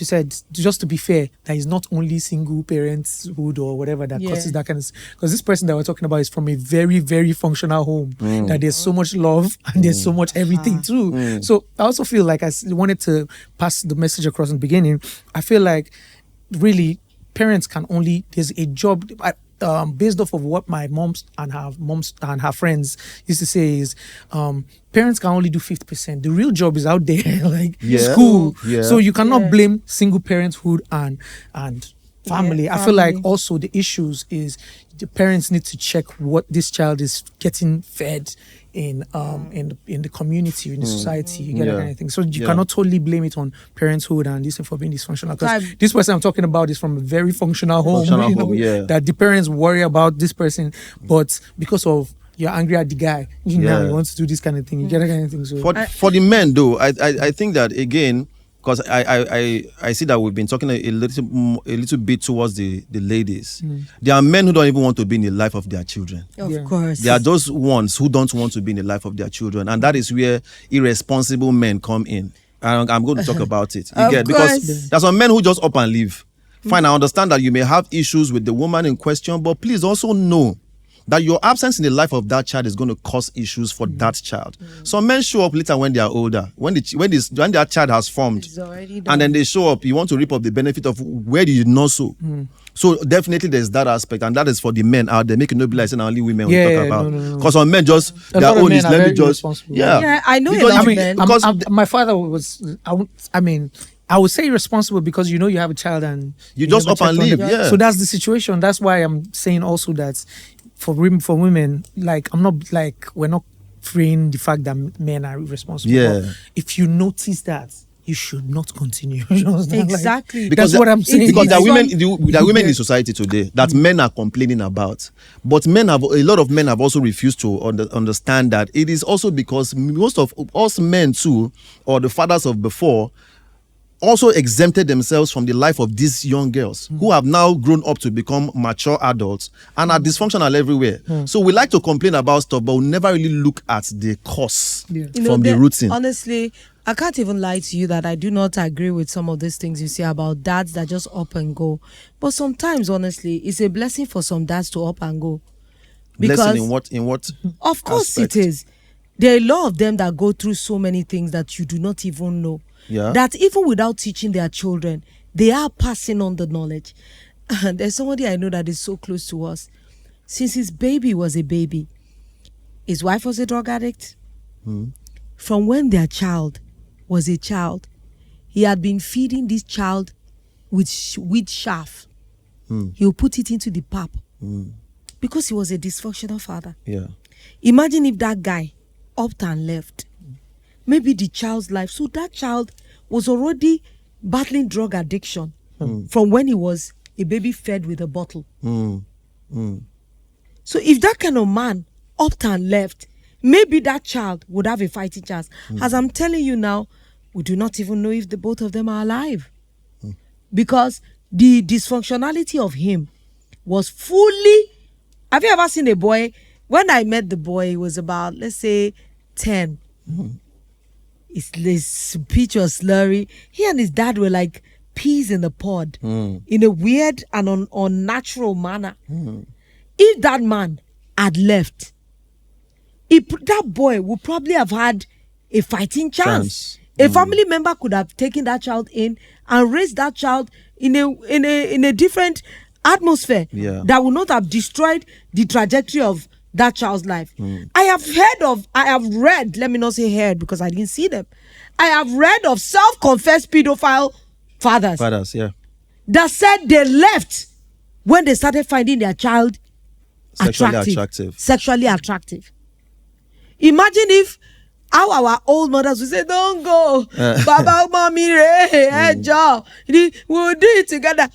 said, just to be fair, that is not only single parenthood or whatever that causes that kind of, because this person that we're talking about is from a very, very functional home, that there's so much love and there's so much everything too. So I also feel like I wanted to pass the message across in the beginning. I feel like really parents can only, there's a job, based off of what my moms and her friends used to say is, parents can only do 50%. The real job is out there, like school. So you cannot blame single parenthood and family. I feel like also the issues is the parents need to check what this child is getting fed in the community, in the society. You get that kind of thing. So you cannot totally blame it on parenthood and this for being dysfunctional. Because this person I'm talking about is from a very functional home. That the parents worry about this person, but because of you're angry at the guy, you want to do this kind of thing. You get that kind of thing. So for the men though, I think that again, because I see that we've been talking a little bit towards the ladies. There are men who don't even want to be in the life of their children. Of course. There are those ones who don't want to be in the life of their children, and that is where irresponsible men come in. And I'm going to talk about it. Because there's some men who just up and leave. Fine, I understand that you may have issues with the woman in question, but please also know that your absence in the life of that child is going to cause issues for that child. Some men show up later when they are older, when their child has formed, and then they show up. You want to reap up the benefit of where you did not sow. So definitely there's that aspect, and that is for the men out there. Make it not be like saying only women we talk about. Because some men just their own is let me just I know a lot of men. My father was I would say irresponsible because you have a child and you just up and leave. So that's the situation. That's why I'm saying also that for women, like I'm not like we're not freeing the fact that men are irresponsible. But if you notice that, you should not continue. Exactly. Because that's what I'm saying. Because there are women in society today that men are complaining about. But a lot of men have also refused to understand that it is also because most of us men too, or the fathers of before, also exempted themselves from the life of these young girls who have now grown up to become mature adults and are dysfunctional everywhere. So we like to complain about stuff, but we never really look at the cause from the rooting. Honestly, I can't even lie to you that I do not agree with some of these things you say about dads that just up and go. But sometimes, honestly, it's a blessing for some dads to up and go. Blessing in what? Of course it is. There are a lot of them that go through so many things that you do not even know. Yeah. that even without teaching their children, they are passing on the knowledge. And there's somebody I know that is so close to us. Since his baby was a baby, his wife was a drug addict. From when their child was a child, he had been feeding this child with wheat chaff. He'll put it into the pap because he was a dysfunctional father. Yeah. Imagine if that guy upped and left. Maybe the child's life. So that child was already battling drug addiction from when he was a baby fed with a bottle. So if that kind of man upped and left, maybe that child would have a fighting chance. As I'm telling you now, we do not even know if the both of them are alive. Because the dysfunctionality of him was fully... Have you ever seen a boy? When I met the boy, he was about, let's say, 10. His speech was slurry. He and his dad were like peas in the pod in a weird and unnatural manner. If that man had left, that boy would probably have had a fighting chance. A family member could have taken that child in and raised that child in a different atmosphere that would not have destroyed the trajectory of that child's life. I have read, let me not say heard because I didn't see them. I have read of self-confessed pedophile fathers that said they left when they started finding their child sexually attractive. Imagine if how our old mothers would say, don't go, Baba, Mommy, Joe, we'll do it together.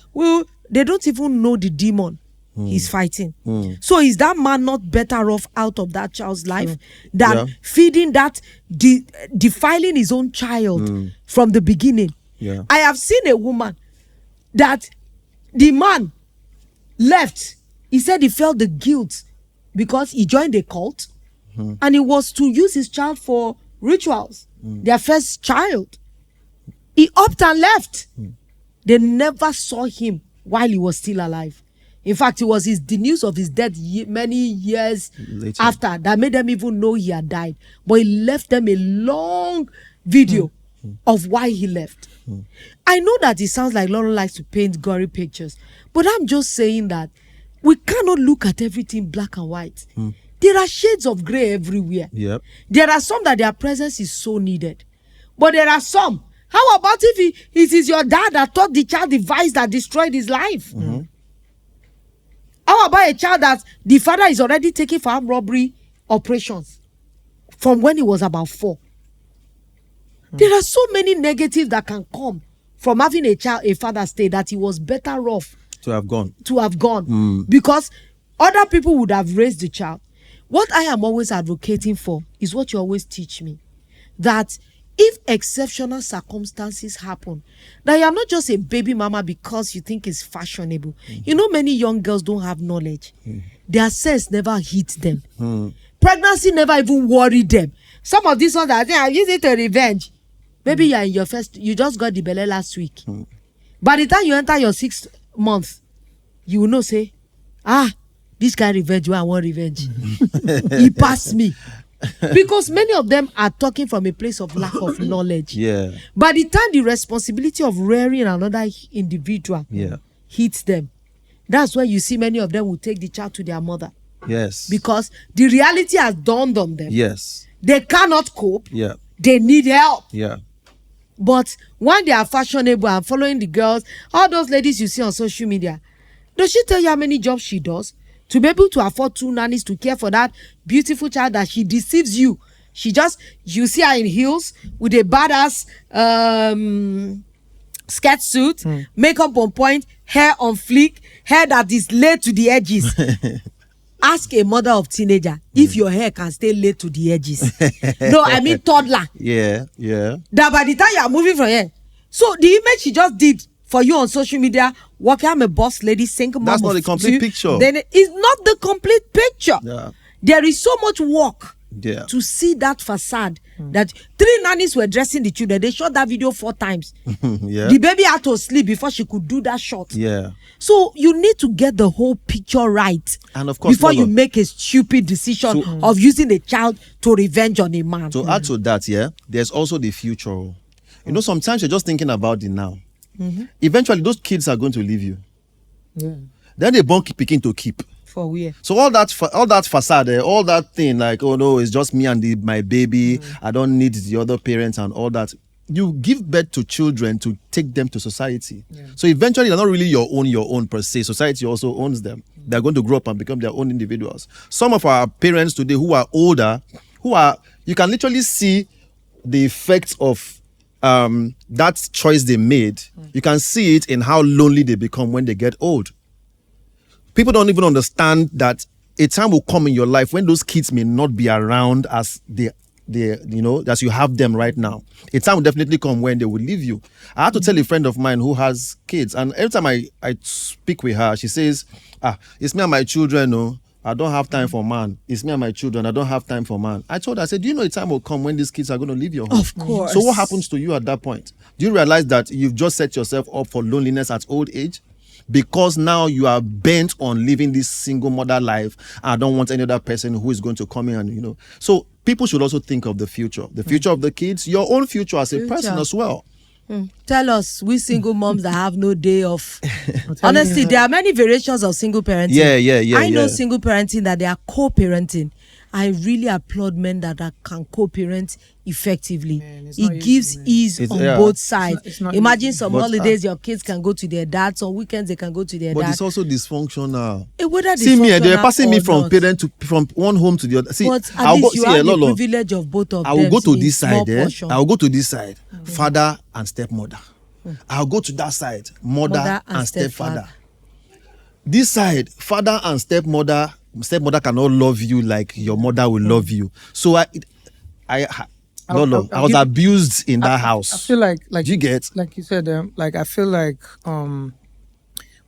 They don't even know the demon he's fighting. So is that man not better off out of that child's life than feeding that, defiling his own child from the beginning? I have seen a woman that the man left. He said he felt the guilt because he joined a cult and he was to use his child for rituals, their first child. He upped and left. They never saw him while he was still alive. In fact, it was the news of his death many years later after that made them even know he had died. But he left them a long video of why he left. I know that it sounds like Lauren likes to paint gory pictures, but I'm just saying that we cannot look at everything black and white. There are shades of gray everywhere. There are some that their presence is so needed. But there are some. How about if it is your dad that taught the child the vice that destroyed his life? How about a child that the father is already taking for armed robbery operations from when he was about 4? There are so many negatives that can come from having a father stay that he was better off to have gone. Because other people would have raised the child. What I am always advocating for is what you always teach me, that if exceptional circumstances happen, that you are not just a baby mama because you think it's fashionable. You know, many young girls don't have knowledge. Their sense never hit them. Pregnancy never even worried them. Some of these ones that I think I use it to revenge. Maybe you're in your you just got the belly last week. By the time you enter your 6th month, you will know, say, this guy revenge, I want revenge. He passed me. Because many of them are talking from a place of lack of knowledge. By the time the responsibility of rearing another individual hits them, that's why you see many of them will take the child to their mother. Because the reality has dawned on them. They cannot cope. They need help. But when they are fashionable and following the girls, all those ladies you see on social media, does she tell you how many jobs she does to be able to afford 2 nannies to care for that beautiful child that she deceives you? You see her in heels with a badass skirt suit, makeup on point, hair on fleek, hair that is laid to the edges. Ask a mother of teenager if your hair can stay laid to the edges. No, I mean toddler. That by the time you are moving from here. So the image she just did for you on social media, walking, I'm a boss lady, single mom. That's not the complete picture. Then it's not the complete picture. There is so much work to see that facade. That 3 nannies were dressing the children. They shot that video 4 times. The baby had to sleep before she could do that shot. So you need to get the whole picture right. And of course, before you make a stupid decision of using a child to revenge on a man. To add to that, there's also the future. You know, sometimes you're just thinking about the now. Mm-hmm. Eventually, those kids are going to leave you. Yeah. Then they born picking to keep. For where? So all that facade, all that thing, like, oh no, it's just me and my baby. I don't need the other parents and all that. You give birth to children to take them to society. Yeah. So eventually, they're not really your own per se. Society also owns them. They're going to grow up and become their own individuals. Some of our parents today who are older, you can literally see the effects of that choice they made. You can see it in how lonely they become when they get old. People don't even understand that a time will come in your life when those kids may not be around as they as you have them right now. A time will definitely come when they will leave you. I had to tell a friend of mine who has kids, and every time I speak with her, she says, it's me and my children, no. I don't have time for man. It's me and my children. I don't have time for man. I told her, I said, do you know a time will come when these kids are going to leave your home? Of course. So what happens to you at that point? Do you realize that you've just set yourself up for loneliness at old age? Because now you are bent on living this single mother life. I don't want any other person who is going to come in and, So people should also think of the future of the kids, your own future as a person as well. Tell us, we single moms that have no day off. Honestly, there are many variations of single parenting. Yeah. I know single parenting that they are co-parenting. I really applaud men that can co-parent effectively. Man, it's it not gives easy, ease on both sides. It's not Imagine easy. some But, holidays your kids can go to their dad. Some weekends they can go to their But dad. it's also dysfunctional. Whether See me, they're passing me or from not. parent from one home to the other. See, But at least you have the privilege of both of them. I will go to in this small side. portion. I will go to this side, father and stepmother. I'll go to that side, mother and stepfather. This side, father and stepmother cannot love you like your mother will love you. So I was abused in that house. I feel like you get, like you said, I feel like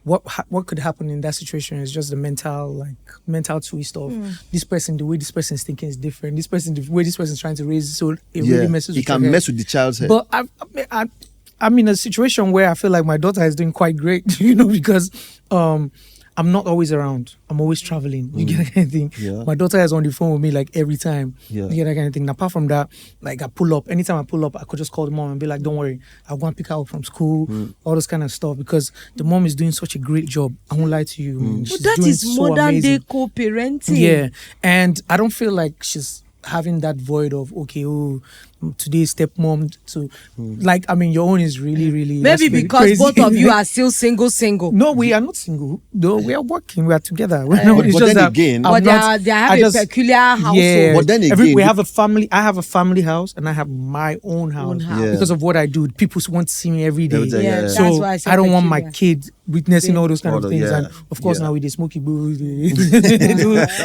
what could happen in that situation is just the mental twist of this person. The way this person is thinking is different. This person, the way this person is trying to raise, so it really messes with it can your head. mess with the child's head. But I'm in a situation where I feel like my daughter is doing quite great, because I'm not always around. I'm always traveling. You get that kind of thing. Yeah. My daughter is on the phone with me like every time. Yeah. You get that kind of thing. And apart from that, like I pull up. Anytime I pull up, I could just call the mom and be like, "Don't worry, I'll go and pick her up from school." All this kind of stuff, because the mom is doing such a great job. I won't lie to you. But She's that doing is so modern amazing. day co-parenting. Yeah, and I don't feel like she's having that void of today's stepmom to your own is really Maybe that's because crazy. both of you are still single. No, we are not single. No, we are working. We are together. but then again- I'm But they have a peculiar household. Yeah, But then again- we have a family. I have a family house, and I have my own house. Yeah. Because of what I do. People want to see me every day. Every day, yeah. That's So why I said I don't want my peculiar. kid witnessing all those kind of All things. yeah. And of course, Yeah. now with the smoky boo, they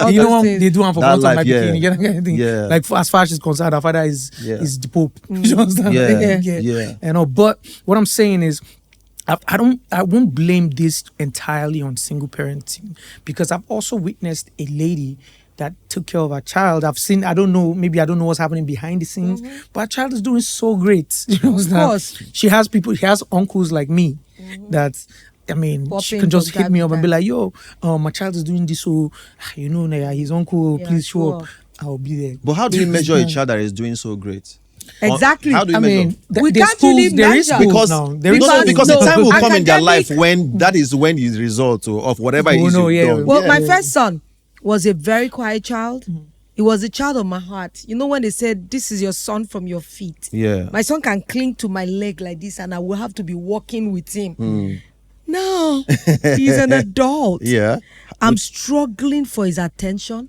All you those know, things. they do one for That one of my life, yeah. bikini. You get that kind of thing. Yeah. Like as far as she's concerned, her father is the Pope. You understand? Yeah. You know, but what I'm saying is, I won't blame this entirely on single parenting, because I've also witnessed a lady that took care of her child. I've seen, maybe I don't know what's happening behind the scenes, but her child is doing so great. You know, Of course. she has uncles like me that, she Popping can just from hit me up time and be like, "Yo, my child is doing this, so his uncle, Yeah, please show sure. up. I'll be there." But how do you measure a child that is doing so great? Exactly. How do you I measure? mean, We there's can't really schools, there is measure. schools because now. There is because no, the time will come in their academic- life when that is when the result of whatever it is no, you've yeah. done. Well, Yeah. my first son was a very quiet child. He was a child of my heart. You know when they said, "This is your son from your feet." Yeah. My son can cling to my leg like this, and I will have to be walking with him. No, he's an adult. Yeah. I'm struggling for his attention.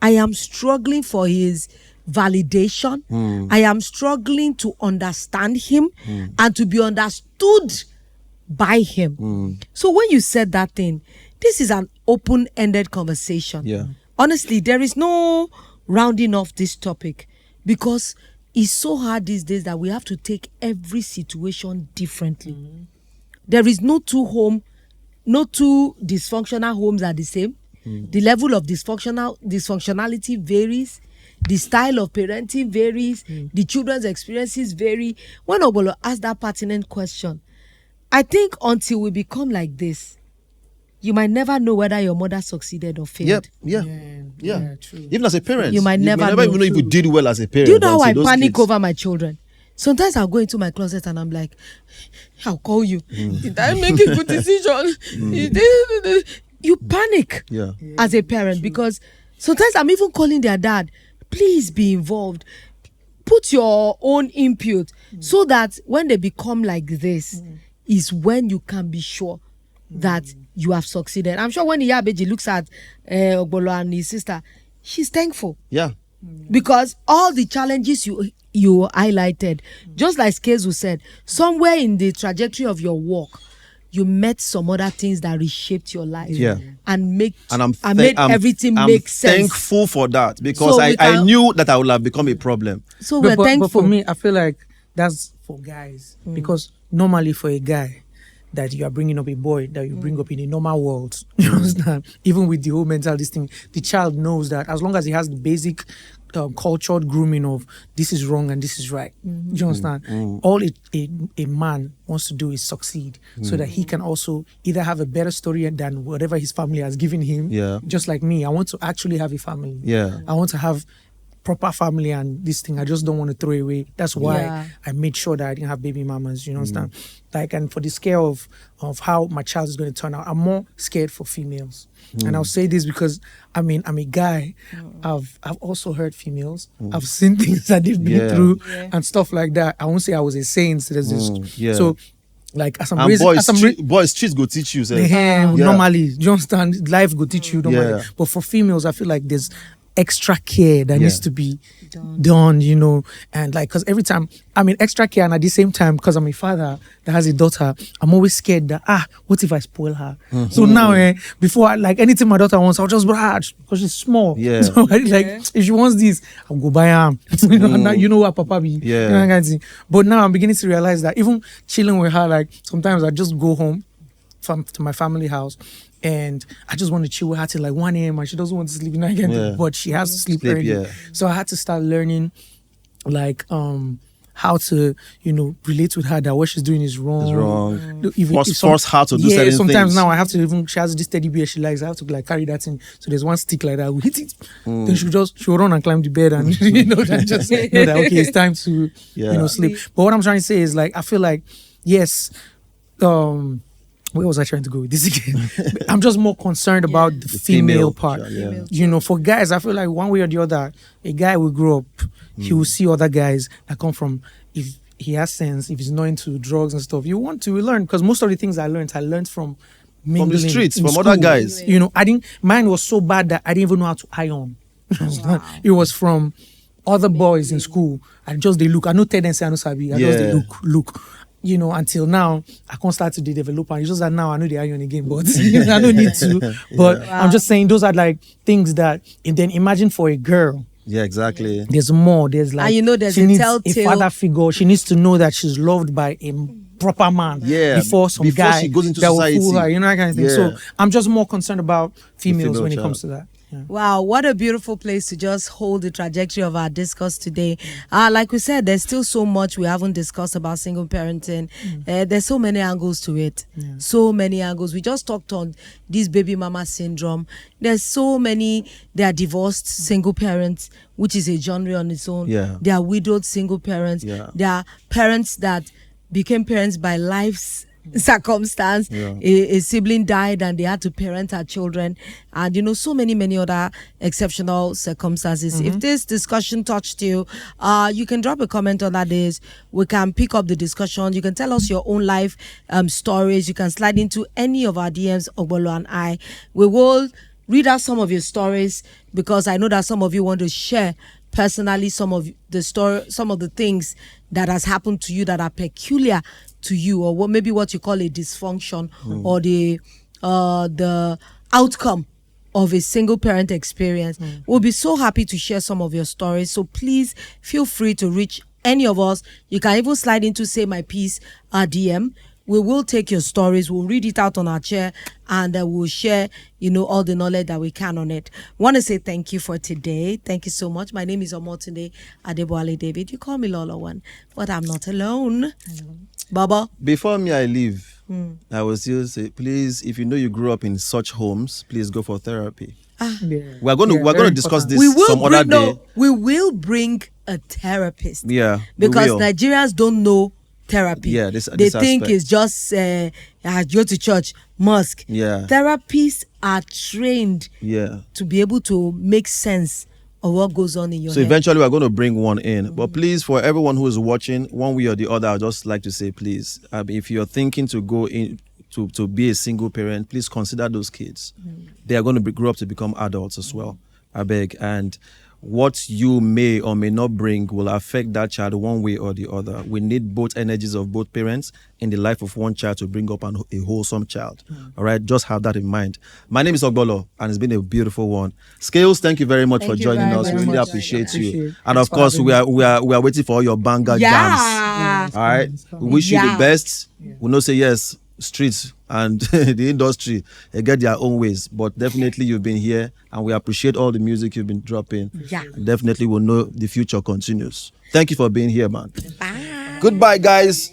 I am struggling for his validation. I am struggling to understand him and to be understood by him. So when you said that thing, this is an open-ended conversation. Yeah. Honestly, there is no rounding off this topic, because it's so hard these days that we have to take every situation differently. There is no two dysfunctional homes are the same. The level of dysfunctionality varies. The style of parenting varies. The children's experiences vary. When Ogolo asked that pertinent question, I think until we become like this, you might never know whether your mother succeeded or failed. Yeah. True. Even as a parent, You might never even know. know if you did well as a parent. Do you know how I until those panic kids- over my children? Sometimes I'll go into my closet and I'm like, I'll call you. Did I make a good decision? You panic Yeah. as a parent because sometimes I'm even calling their dad. Please be involved. Put your own input so that when they become like this is when you can be sure that you have succeeded. I'm sure when Iyabeji looks at Ogbolo and his sister, she's thankful. Yeah. Because all the challenges you highlighted, just like Skales said, somewhere in the trajectory of your walk, you met some other things that reshaped your life. Yeah. And made I'm everything make sense. thankful for that because So I knew that I would have become a problem. So we're thankful. But for me, I feel like that's for guys because normally for a guy that you are bringing up a boy that you bring up in a normal world, you understand? Even with the whole mental this thing, the child knows that as long as he has the basic cultured grooming of this is wrong and this is right, you understand? All a man wants to do is succeed so that he can also either have a better story than whatever his family has given him. Yeah. Just like me, I want to actually have a family. Yeah. I want to have proper family and this thing I just don't want to throw away. That's why I made sure that I didn't have baby mamas, you understand? Like, and for the scale of how my child is going to turn out, I'm more scared for females. And I'll say this because I mean I'm a guy. I've also heard females. I've seen things that they've been through and stuff like that. I won't say I was a saint. There's this so like as I'm And raising boys, streets go teach you. normally, you understand, life go teach you normally. Yeah. But for females, I feel like there's extra care that needs to be done, you know, and like because every time extra care, and at the same time because I'm a father that has a daughter, I'm always scared that what if I spoil her? So now before anything my daughter wants, I'll just brush because she's small. Yeah. So if she wants this, I'll go buy her. You know, now you know what Papa be. Yeah. You know, that kind of thing. But now I'm beginning to realize that even chilling with her, like sometimes I just go home to my family house and I just want to chill with her till like 1 a.m. and she doesn't want to sleep in again, but she has to sleep early. Yeah. So I had to start learning how to, relate with her that what she's doing is wrong. It's wrong. Force her to do certain things. Sometimes now I have to she has this teddy bear she likes. I have to carry that in. So there's one stick like that. We hit it. Then she'll run and climb the bed and just know that okay, it's time to sleep. But what I'm trying to say is I feel like yes, where was I trying to go with this again? I'm just more concerned about the female part. For guys, I feel like one way or the other, a guy will grow up, he will see other guys that come from, if he has sense, if he's not into drugs and stuff, you want to learn, because most of the things I learned from mingling the streets, in from school. other guys. Mine was so bad that I didn't even know how to iron. It was from other boys in school. I know tendency, I know sabi. I just they look. Until now, I can't start to develop. And it's just that now I know the iron again, but I don't need to. But I'm just saying those are things that, and then imagine for a girl. Yeah, exactly. There's more. There's there's she a needs telltale a father figure. She needs to know that she's loved by a proper man before guy she goes into that society. will fool her, that kind of thing. So I'm just more concerned about females when it comes to that. Yeah. Wow, what a beautiful place to just hold the trajectory of our discourse today. Like we said, there's still so much we haven't discussed about single parenting. There's so many angles to it. So many angles. We just talked on this baby mama syndrome. There's so many. There are divorced single parents, which is a genre on its own. There are widowed single parents. There are parents that became parents by life's circumstance. A sibling died and they had to parent her children, and so many other exceptional circumstances. If this discussion touched you, you can drop a comment on that. We can pick up the discussion. You can tell us your own life stories. You can slide into any of our DMs, Ogbolo and I. We will read out some of your stories because I know that some of you want to share personally some of the things that has happened to you that are peculiar to you, or what you call a dysfunction, or the outcome of a single parent experience. We'll be so happy to share some of your stories. So please feel free to reach any of us. You can even slide into Say My Piece DM. We will take your stories, we'll read it out on our chair, and we'll share, all the knowledge that we can on it. Want to say thank you for today. Thank you so much. My name is Omotunde Adeboale David. You call me Lola One, but I'm not alone. Baba. Before I leave, I will still say, please, if you know you grew up in such homes, please go for therapy. Yeah. We're going to discuss important. this some other day. We will bring a therapist. Yeah, because we will. Nigerians don't know therapy. Yeah, they think aspect. it's just I go to church, mosque. Yeah. Therapists are trained to be able to make sense of what goes on in your So head. eventually we're going to bring one in. But please, for everyone who is watching, one way or the other, I'd just like to say, please, if you're thinking to go in to be a single parent, please consider those kids. They are going to grow up to become adults as well. I beg. And what you may or may not bring will affect that child one way or the other. We need both energies of both parents in the life of one child to bring up a wholesome child. All right, just have that in mind. My name is Ogbolo, and it's been a beautiful one. Scales, thank you very much for joining us. We really appreciate you. And of course, we are waiting for all your banger jams. All right, we wish you the best. We know say yes. Streets and the industry, they get their own ways, but definitely you've been here and we appreciate all the music you've been dropping. Definitely we'll know the future continues. Thank you for being here, man. Bye. Goodbye, guys.